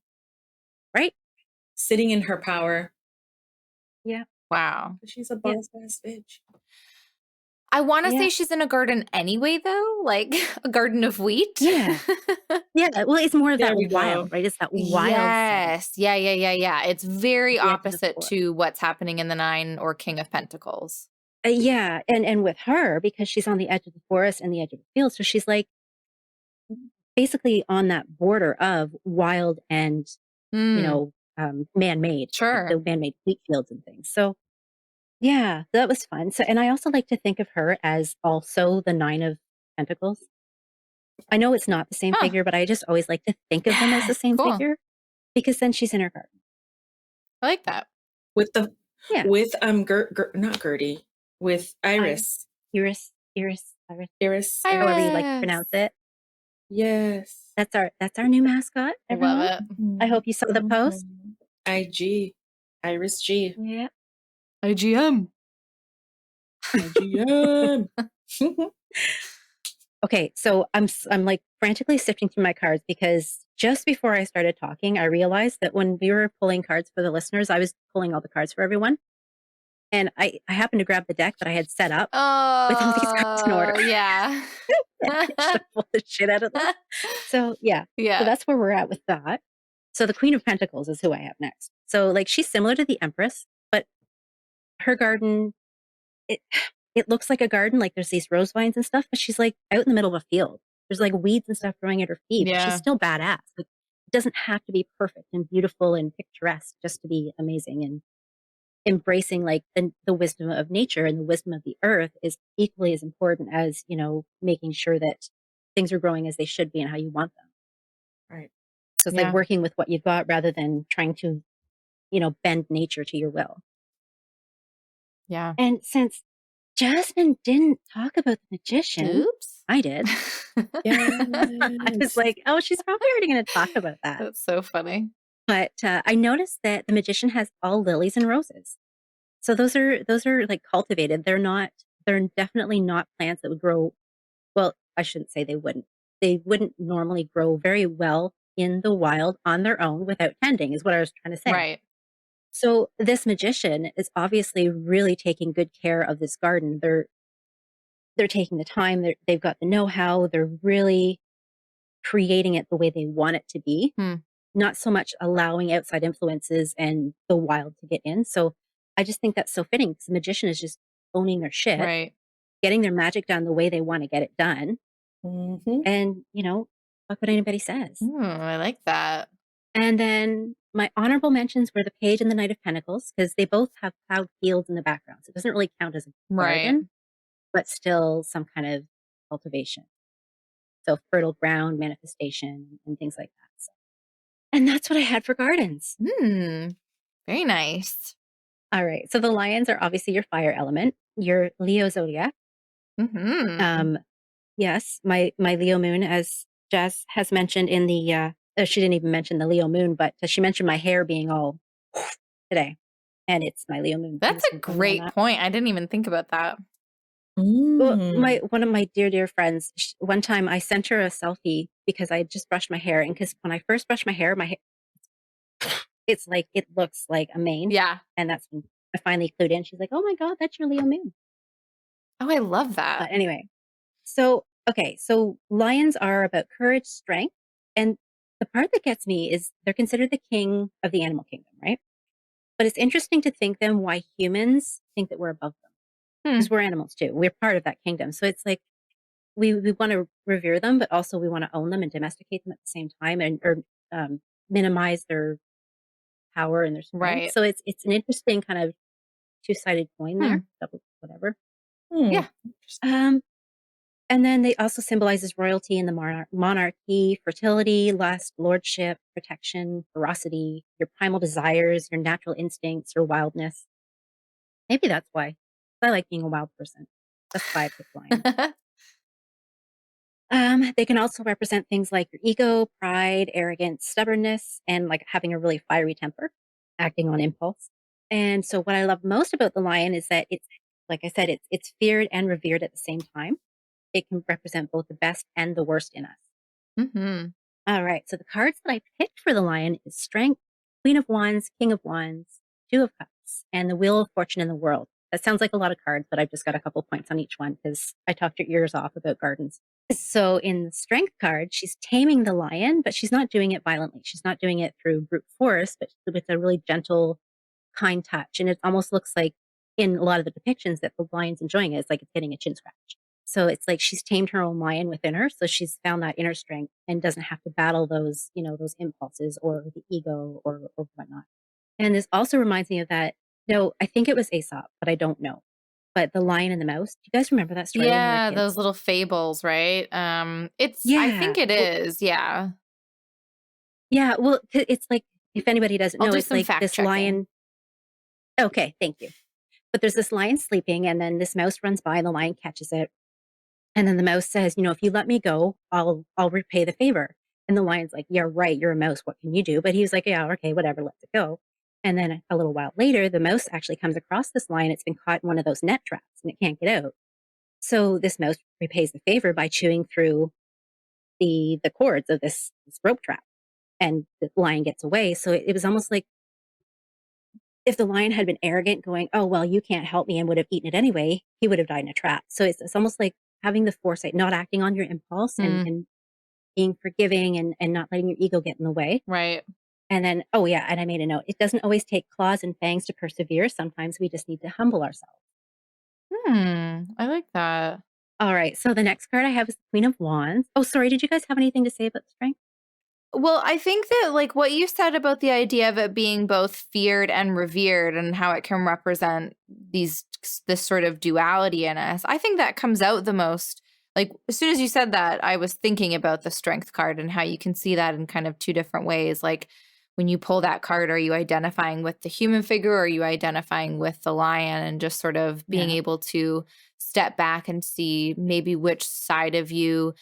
Right? Sitting in her power. Yeah. Wow. She's a boss ass bitch. I want to say she's in a garden anyway, though, like a garden of wheat. Yeah. Yeah. Well, it's more of that wild, right? It's that wild. Yes. Yeah. It's very opposite to what's happening in the 9 or King of Pentacles. Yeah. And with her, because she's on the edge of the forest and the edge of the field. So she's like basically on that border of wild and, man-made. Sure. Like the man-made wheat fields and things. So yeah, that was fun. So, and I also like to think of her as also the 9 of Pentacles. I know it's not the same figure, but I just always like to think of them as the same figure, because then she's in her garden. I like that. With not Gertie, with Iris. Iris. However you like to pronounce it. Yes. That's our new mascot. Everyone. I love it. I hope you saw the post. IG. Iris G. Yeah. IGM. Okay, so I'm like frantically sifting through my cards, because just before I started talking, I realized that when we were pulling cards for the listeners, I was pulling all the cards for everyone. And I happened to grab the deck that I had set up with all these cards in order. Yeah. I should pull the shit out of them. So yeah. Yeah. So that's where we're at with that. So the Queen of Pentacles is who I have next. So like, she's similar to the Empress, but her garden, it looks like a garden, like there's these rose vines and stuff, but she's like out in the middle of a field. There's like weeds and stuff growing at her feet. Yeah. She's still badass. Like, it doesn't have to be perfect and beautiful and picturesque just to be amazing. And embracing like the wisdom of nature and the wisdom of the earth is equally as important as, making sure that things are growing as they should be and how you want them. Right. So it's like working with what you've got rather than trying to, bend nature to your will. Yeah. And since Jasmine didn't talk about the magician, Oops. I did. I was like, oh, she's probably already going to talk about that. That's so funny. But I noticed that the magician has all lilies and roses. So those are like cultivated. They're definitely not plants that would grow. Well, I shouldn't say they wouldn't. They wouldn't normally grow very well in the wild on their own without tending, is what I was trying to say. Right. So this magician is obviously really taking good care of this garden. They're taking the time. They've got the know-how. They're really creating it the way they want it to be. Not so much allowing outside influences and the wild to get in. So I just think that's so fitting, because the magician is just owning their shit. Right. getting their magic done the way they want to get it done. Mm-hmm. And, fuck what anybody says. I like that. And then my honorable mentions were the Page and the Knight of Pentacles, because they both have plowed fields in the background. So it doesn't really count as a garden, but still some kind of cultivation. So fertile ground, manifestation, and things like that. So. And that's what I had for gardens. Very nice. All right. So the lions are obviously your fire element, your Leo zodiac. Yes, my Leo moon, as Jazz has mentioned in the, she didn't even mention the Leo moon, but she mentioned my hair being all today. And it's my Leo moon. That's a great point. I didn't even think about that. Well, one of my dear friends, one time I sent her a selfie because I had just brushed my hair. And because when I first brushed my hair, it's like, it looks like a mane. Yeah. And that's when I finally clued in. She's like, oh my God, that's your Leo moon. Oh, I love that. But anyway, so lions are about courage, strength. And the part that gets me is they're considered the king of the animal kingdom, right? But it's interesting to think then why humans think that we're above them. Because we're animals too. We're part of that kingdom. So it's like we want to revere them, but also we want to own them and domesticate them at the same time, or minimize their power and their strength. Right. So it's an interesting kind of two-sided coin there. Double whatever. Yeah. And then they also symbolizes royalty in the monarchy, fertility, lust, lordship, protection, ferocity, your primal desires, your natural instincts, your wildness. Maybe that's why. I like being a wild person. That's why I picked lion. They can also represent things like your ego, pride, arrogance, stubbornness, and like having a really fiery temper, acting on impulse. And so what I love most about the lion is that it's, like I said, it's feared and revered at the same time. It can represent both the best and the worst in us. All right. So the cards that I picked for the lion is Strength, Queen of Wands, King of Wands, Two of Cups, and the Wheel of Fortune in the World. That sounds like a lot of cards, but I've just got a couple points on each one because I talked your ears off about gardens. So in the Strength card, she's taming the lion, but she's not doing it violently. She's not doing it through brute force, but with a really gentle, kind touch. And it almost looks like in a lot of the depictions that the lion's enjoying it, it's like it's getting a chin scratch. So it's like she's tamed her own lion within her. So she's found that inner strength and doesn't have to battle those, those impulses or the ego or whatnot. And this also reminds me of that. No, I think it was Aesop, but I don't know. But the Lion and the Mouse. Do you guys remember that story? Yeah, those little fables, right? I think it is. Yeah. Yeah. Well, it's like, if anybody doesn't know, it's like this lion. Okay, thank you. But there's this lion sleeping, and then this mouse runs by, and the lion catches it. And then the mouse says, if you let me go, I'll repay the favor. And the lion's like, yeah, right, you're a mouse. What can you do? But he was like, yeah, okay, whatever, let it go. And then a little while later, the mouse actually comes across this lion. It's been caught in one of those net traps and it can't get out. So this mouse repays the favor by chewing through the cords of this rope trap, and the lion gets away. So it was almost like if the lion had been arrogant, going, oh, well, you can't help me, and would have eaten it anyway, he would have died in a trap. So it's almost like having the foresight, not acting on your impulse and being forgiving and not letting your ego get in the way. Right. And then, oh yeah, and I made a note. It doesn't always take claws and fangs to persevere. Sometimes we just need to humble ourselves. I like that. All right. So the next card I have is the Queen of Wands. Oh, sorry. Did you guys have anything to say about the strength? Well, I think that like what you said about the idea of it being both feared and revered and how it can represent this sort of duality in us, I think that comes out the most. Like as soon as you said that, I was thinking about the strength card and how you can see that in kind of two different ways. Like when you pull that card, are you identifying with the human figure, or are you identifying with the lion, and just sort of being able to step back and see maybe which side of you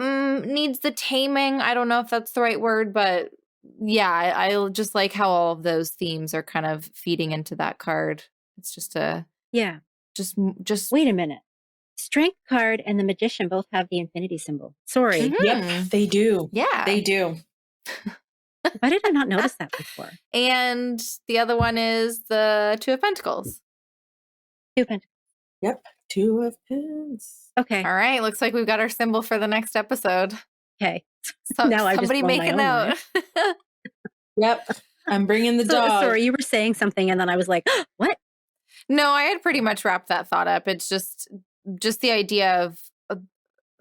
needs the taming. I don't know if that's the right word, but yeah, I just like how all of those themes are kind of feeding into that card. It's just just wait a minute. Strength card and the Magician both have the infinity symbol. Sorry. Yep, they do. Yeah, they do. Why did I not notice that before? And the other one is the Two of Pentacles. Two of Pentacles. Yep, Two of Pentacles. Okay. All right. Looks like we've got our symbol for the next episode. Okay. So now somebody make a note. Yep. I'm bringing the dog. Sorry, you were saying something and then I was like, what? No, I had pretty much wrapped that thought up. It's just just the idea of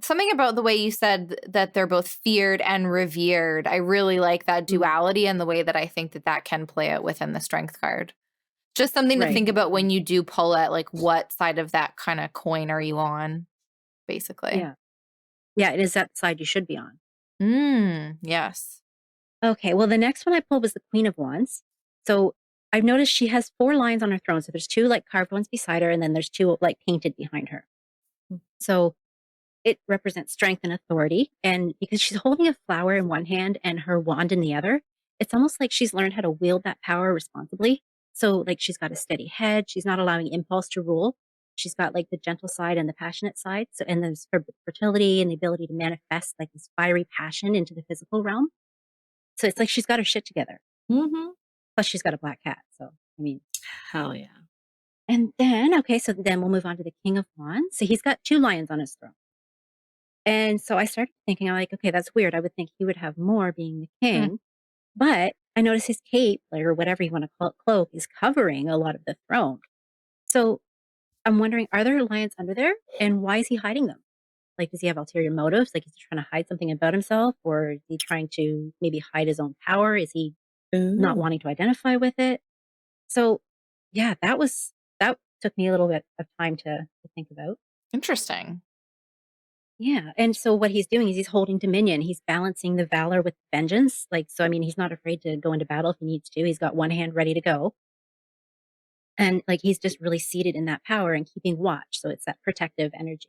something about the way you said that they're both feared and revered. I really like that duality and the way that I think that can play out within the Strength card. Just something to think about when you do pull it, like what side of that kind of coin are you on, basically. Yeah. Yeah, it is that side you should be on. Yes. Okay, well, the next one I pulled was the Queen of Wands. So I've noticed she has 4 lions on her throne. So there's 2 like carved ones beside her, and then there's 2 like painted behind her. So it represents strength and authority. And because she's holding a flower in one hand and her wand in the other, it's almost like she's learned how to wield that power responsibly. So like she's got a steady head. She's not allowing impulse to rule. She's got like the gentle side and the passionate side. So, and there's fertility and the ability to manifest like this fiery passion into the physical realm. So it's like she's got her shit together. Plus she's got a black cat. So, I mean. Hell yeah. And then, okay, so then we'll move on to the King of Wands. So he's got 2 lions on his throne. And so I started thinking, I'm like, okay, that's weird. I would think he would have more being the king. But I noticed his cape, or whatever you want to call it, cloak, is covering a lot of the throne. So I'm wondering, are there lions under there? And why is he hiding them? Like, does he have ulterior motives? Like, is he trying to hide something about himself? Or is he trying to maybe hide his own power? Is he not wanting to identify with it? So yeah, that took me a little bit of time to think about. Interesting. Yeah. And so what he's doing is he's holding dominion. He's balancing the valor with vengeance. Like, so, I mean, he's not afraid to go into battle if he needs to. He's got one hand ready to go. And like, he's just really seated in that power and keeping watch. So it's that protective energy.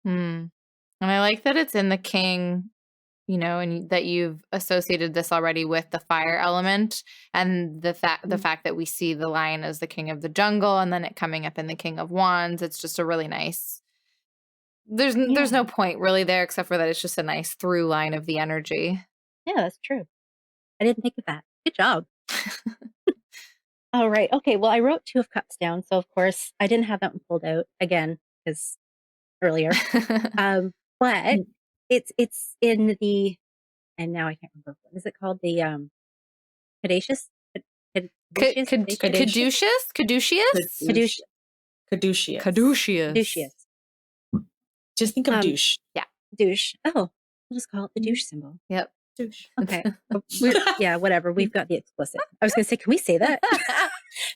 And I like that it's in the king, and that you've associated this already with the fire element and the fact that we see the lion as the king of the jungle and then it coming up in the King of Wands. It's just a really nice. There's no point really there except for that it's just a nice through line of the energy. Yeah, that's true. I didn't think of that. Good job. All right. Okay. Well, I wrote 2 of Cups down. So of course I didn't have that one pulled out again because earlier. But it's in the, and now I can't remember, what is it called? The Caduceus? Caduceus. Just think of douche. Yeah. Douche. Oh, we'll just call it the douche symbol. Yep. Douche. Okay. Yeah, whatever. We've got the explicit. I was going to say, can we say that?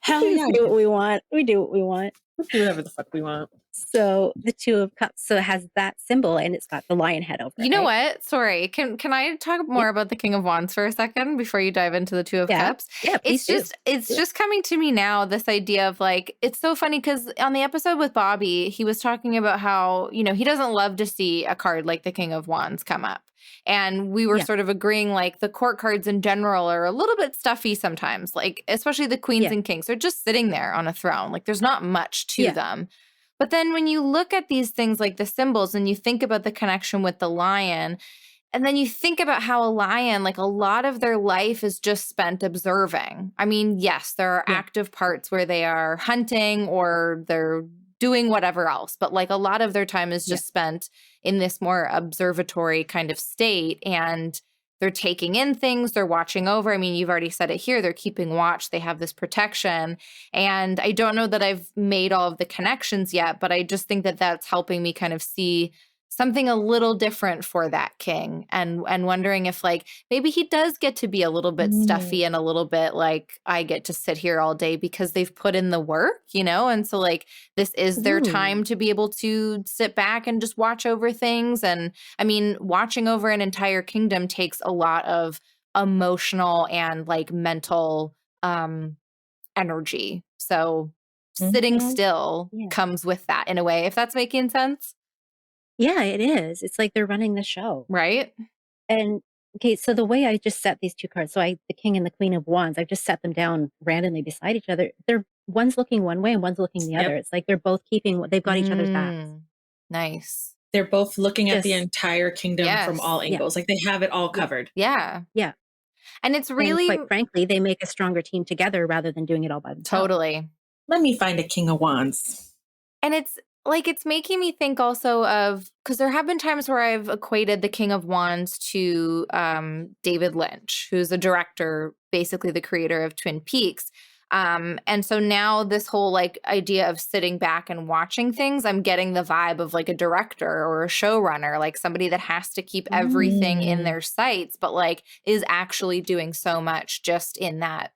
Hell yeah. We do what we want. We do what we want. We do whatever the fuck we want. So the 2 of Cups. So it has that symbol and it's got the lion head over it. You know what? Sorry. Can I talk more about the King of Wands for a second before you dive into the 2 of Cups? Yeah, it's just coming to me now, this idea of like, it's so funny because on the episode with Bobby, he was talking about how, he doesn't love to see a card like the King of Wands come up. And we were sort of agreeing like the court cards in general are a little bit stuffy sometimes, like especially the queens and kings. They're just sitting there on a throne. Like there's not much to them. But then when you look at these things like the symbols and you think about the connection with the lion, and then you think about how a lion, like a lot of their life is just spent observing. I mean, yes, there are active parts where they are hunting or they're doing whatever else, but like a lot of their time is just spent in this more observatory kind of state, and they're taking in things, they're watching over. I mean, you've already said it here, they're keeping watch, they have this protection. And I don't know that I've made all of the connections yet, but I just think that that's helping me kind of see something a little different for that king, and wondering if like maybe he does get to be a little bit stuffy and a little bit like I get to sit here all day because they've put in the work, and so like this is their time to be able to sit back and just watch over things. And I mean, watching over an entire kingdom takes a lot of emotional and like mental energy. So sitting still comes with that in a way, if that's making sense. Yeah, it is. It's like they're running the show. Right. And okay, so the way I just set these 2 cards, so the King and the Queen of Wands, I've just set them down randomly beside each other. One's looking one way and one's looking the other. It's like they're both they've got each other's backs. Nice. They're both looking at the entire kingdom from all angles. Like they have it all covered. Yeah. Yeah. And it's really, and quite frankly, they make a stronger team together rather than doing it all by themselves. Totally. Let me find a King of Wands. And it's like, it's making me think also of, because there have been times where I've equated the King of Wands to David Lynch, who's a director, basically the creator of Twin Peaks. And so now this whole like idea of sitting back and watching things, I'm getting the vibe of like a director or a showrunner, like somebody that has to keep everything in their sights, but like is actually doing so much just in that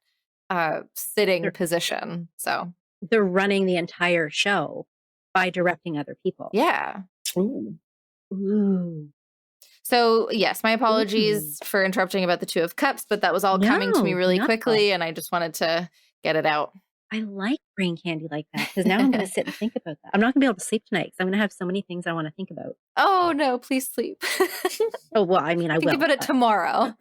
sitting position. So they're running the entire show by directing other people. yeah. Ooh. So yes, my apologies for interrupting about the Two of Cups, but that was all coming to me really quickly, and I just wanted to get it out. I like brain candy like that because now I'm going to sit and think about that. I'm not going to be able to sleep tonight because I'm going to have so many things I want to think about. Oh no, please sleep. Oh, well, I mean, I will. Think about it tomorrow.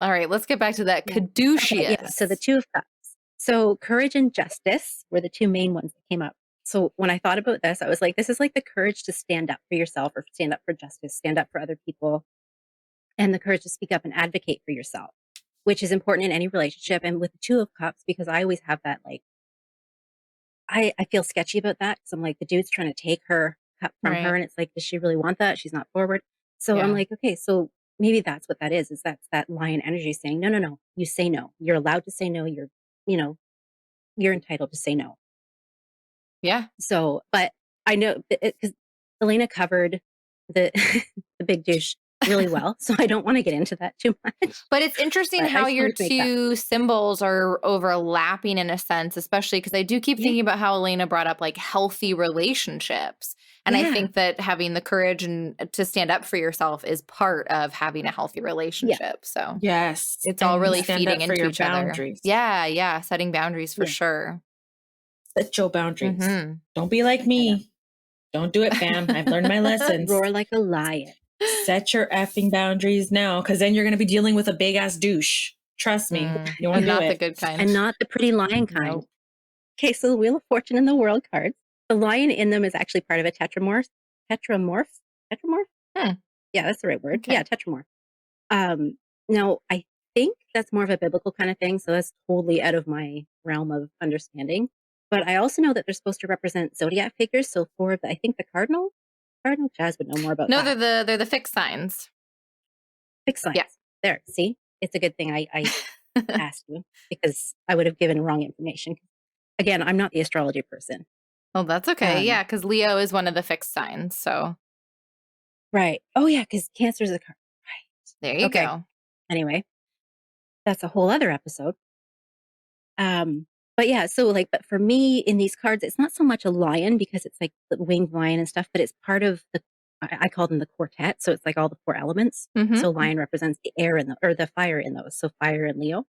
All right, let's get back to that. Caduceus. Okay, yeah, so the Two of Cups. So courage and justice were the two main ones that came up. So when I thought about this, I was like, this is like the courage to stand up for yourself or stand up for justice, stand up for other people, and the courage to speak up and advocate for yourself, which is important in any relationship. And with the Two of Cups, because I always have that, like, I feel sketchy about that. So I'm like, the dude's trying to take her cup from her. And it's like, does she really want that? She's not forward. So I'm like, okay, so maybe that's what that is that's that lion energy saying, no, you say no. You're allowed to say no. You're entitled to say no. Yeah. So, but I know because Elena covered the the big douche really well, so I don't want to get into that too much. But it's interesting how your two symbols are overlapping in a sense, especially because I do keep thinking about how Elena brought up like healthy relationships. And I think that having the courage and to stand up for yourself is part of having a healthy relationship. So yes, it's all really feeding into each boundaries. other. Yeah. Setting boundaries for sure. Set your boundaries. Don't be like me. Don't do it, fam. I've learned my lessons. Roar like a lion. Set your effing boundaries now, because then you're going to be dealing with a big ass douche. Trust me. You want to do not it. the good kind. And not the pretty lion kind. Nope. Okay, so the Wheel of Fortune and the World cards. The lion in them is actually part of a tetramorph. Tetramorph? Yeah, that's the right word. Okay. Yeah, tetramorph. Now, I think that's more of a biblical kind of thing, so that's totally out of my realm of understanding. But I also know that they're supposed to represent zodiac figures. So for I think the cardinal Jazz would know more about that. No, they're the fixed signs. Fixed signs. Yeah. There. See, it's a good thing I asked you because I would have given wrong information. Again, I'm not the astrology person. Oh, that's okay. Yeah, because Leo is one of the fixed signs. So. Right. Oh, yeah, because Cancer is a card. Right. There you go. Anyway, that's a whole other episode. But yeah, so but for me in these cards, it's not so much a lion because it's like the winged lion and stuff, but it's part of I call them the quartet. So it's like all the four elements. So lion represents the air or the fire in those. So fire and Leo.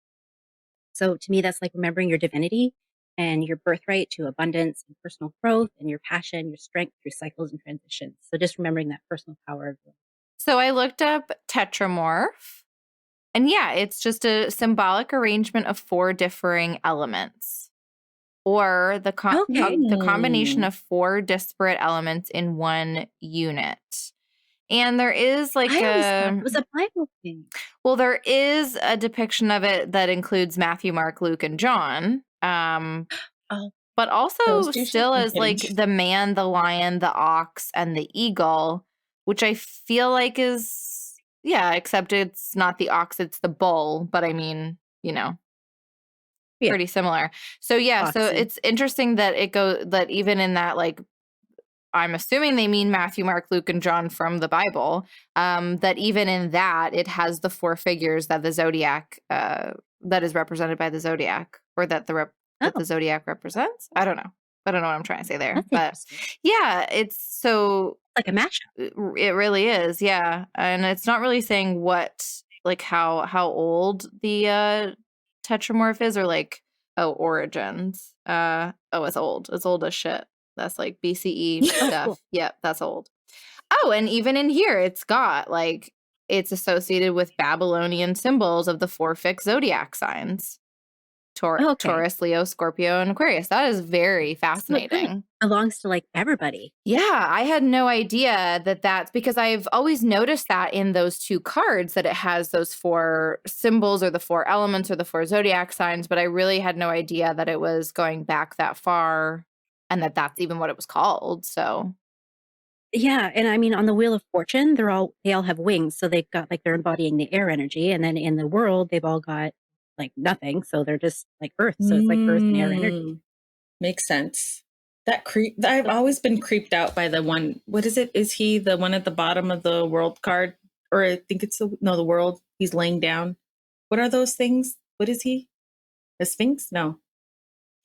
So to me, that's like remembering your divinity and your birthright to abundance and personal growth and your passion, your strength through cycles and transitions. So just remembering that personal power of you. So I looked up tetramorph. And yeah, it's just a symbolic arrangement of four differing elements, or the combination of four disparate elements in one unit. And there is like it was a Bible thing. Well, there is a depiction of it that includes Matthew, Mark, Luke, and John. But also still as like the man, the lion, the ox, and the eagle, which I feel like is. Yeah, except it's not the ox, it's the bull. But I mean, pretty similar. So yeah, Oxy. So it's interesting that that even in that, like, I'm assuming they mean Matthew, Mark, Luke, and John from the Bible, that even in that, it has the four figures that the zodiac, that is represented by the zodiac, or that that the zodiac represents. I don't know what I'm trying to say there. But yeah, it's so... like a mashup. It really is, yeah. And it's not really saying how old the tetramorph is, or like origins. It's old. It's old as shit. That's like BCE stuff. Cool. Yep, that's old. Oh, and even in here, it's got like it's associated with Babylonian symbols of the four fixed zodiac signs. Taurus, Leo, Scorpio, and Aquarius. That is very fascinating. It belongs to like everybody. Yeah, I had no idea that's because I've always noticed that in those two cards that it has those four symbols or the four elements or the four zodiac signs, but I really had no idea that it was going back that far and that that's even what it was called. So yeah, and I mean on the Wheel of Fortune, they all have wings, so they've got like they're embodying the air energy, and then in the world they've all got like nothing. So they're just like earth. So it's like earth and air energy. Makes sense. I've always been creeped out by the one. What is it? Is he the one at the bottom of the world card? Or I think it's the world. He's laying down. What are those things? What is he? A sphinx? No.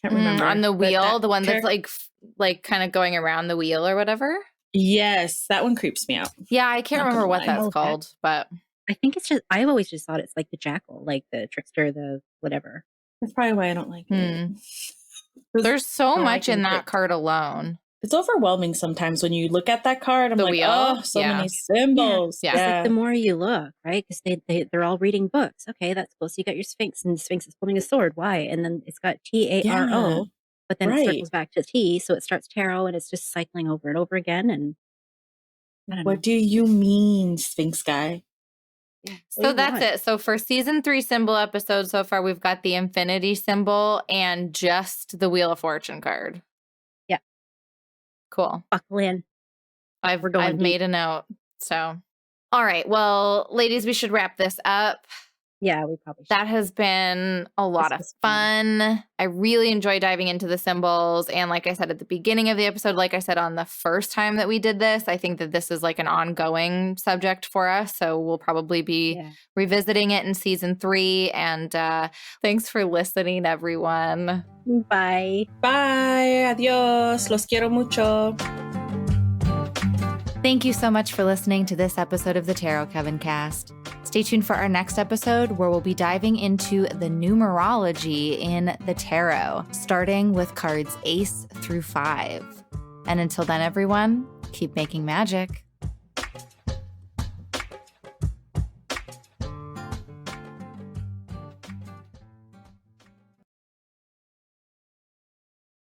Can't remember. On the wheel, the one that's like kind of going around the wheel or whatever. Yes, that one creeps me out. Yeah, I can't remember what that's called, but I think it's just, I've always just thought it's like the jackal, like the trickster, the whatever. That's probably why I don't like it. There's so much in that card alone. It's overwhelming sometimes when you look at that card. I'm like, oh, so many symbols. Yeah. It's like the more you look, right? Because they're all reading books. Okay, that's cool. So you got your Sphinx, and the Sphinx is holding a sword. Why? And then it's got T-A-R-O, but then it circles back to T. So it starts tarot, and it's just cycling over and over again. And what do you mean, Sphinx guy? Yeah. So that's it. So for season 3 symbol episode so far, we've got the infinity symbol and just the Wheel of Fortune card. Yeah. Cool. Buckle in. I've made a note. So, all right. Well, ladies, we should wrap this up. Yeah, we probably should. That has been a lot of fun. I really enjoy diving into the symbols. And like I said at the beginning of the episode, like I said on the first time that we did this, I think that this is like an ongoing subject for us. So we'll probably be revisiting it in season 3. And thanks for listening, everyone. Bye. Bye. Adios. Los quiero mucho. Thank you so much for listening to this episode of the Tarot Coven Cast. Stay tuned for our next episode where we'll be diving into the numerology in the tarot, starting with cards Ace through 5. And until then, everyone, keep making magic.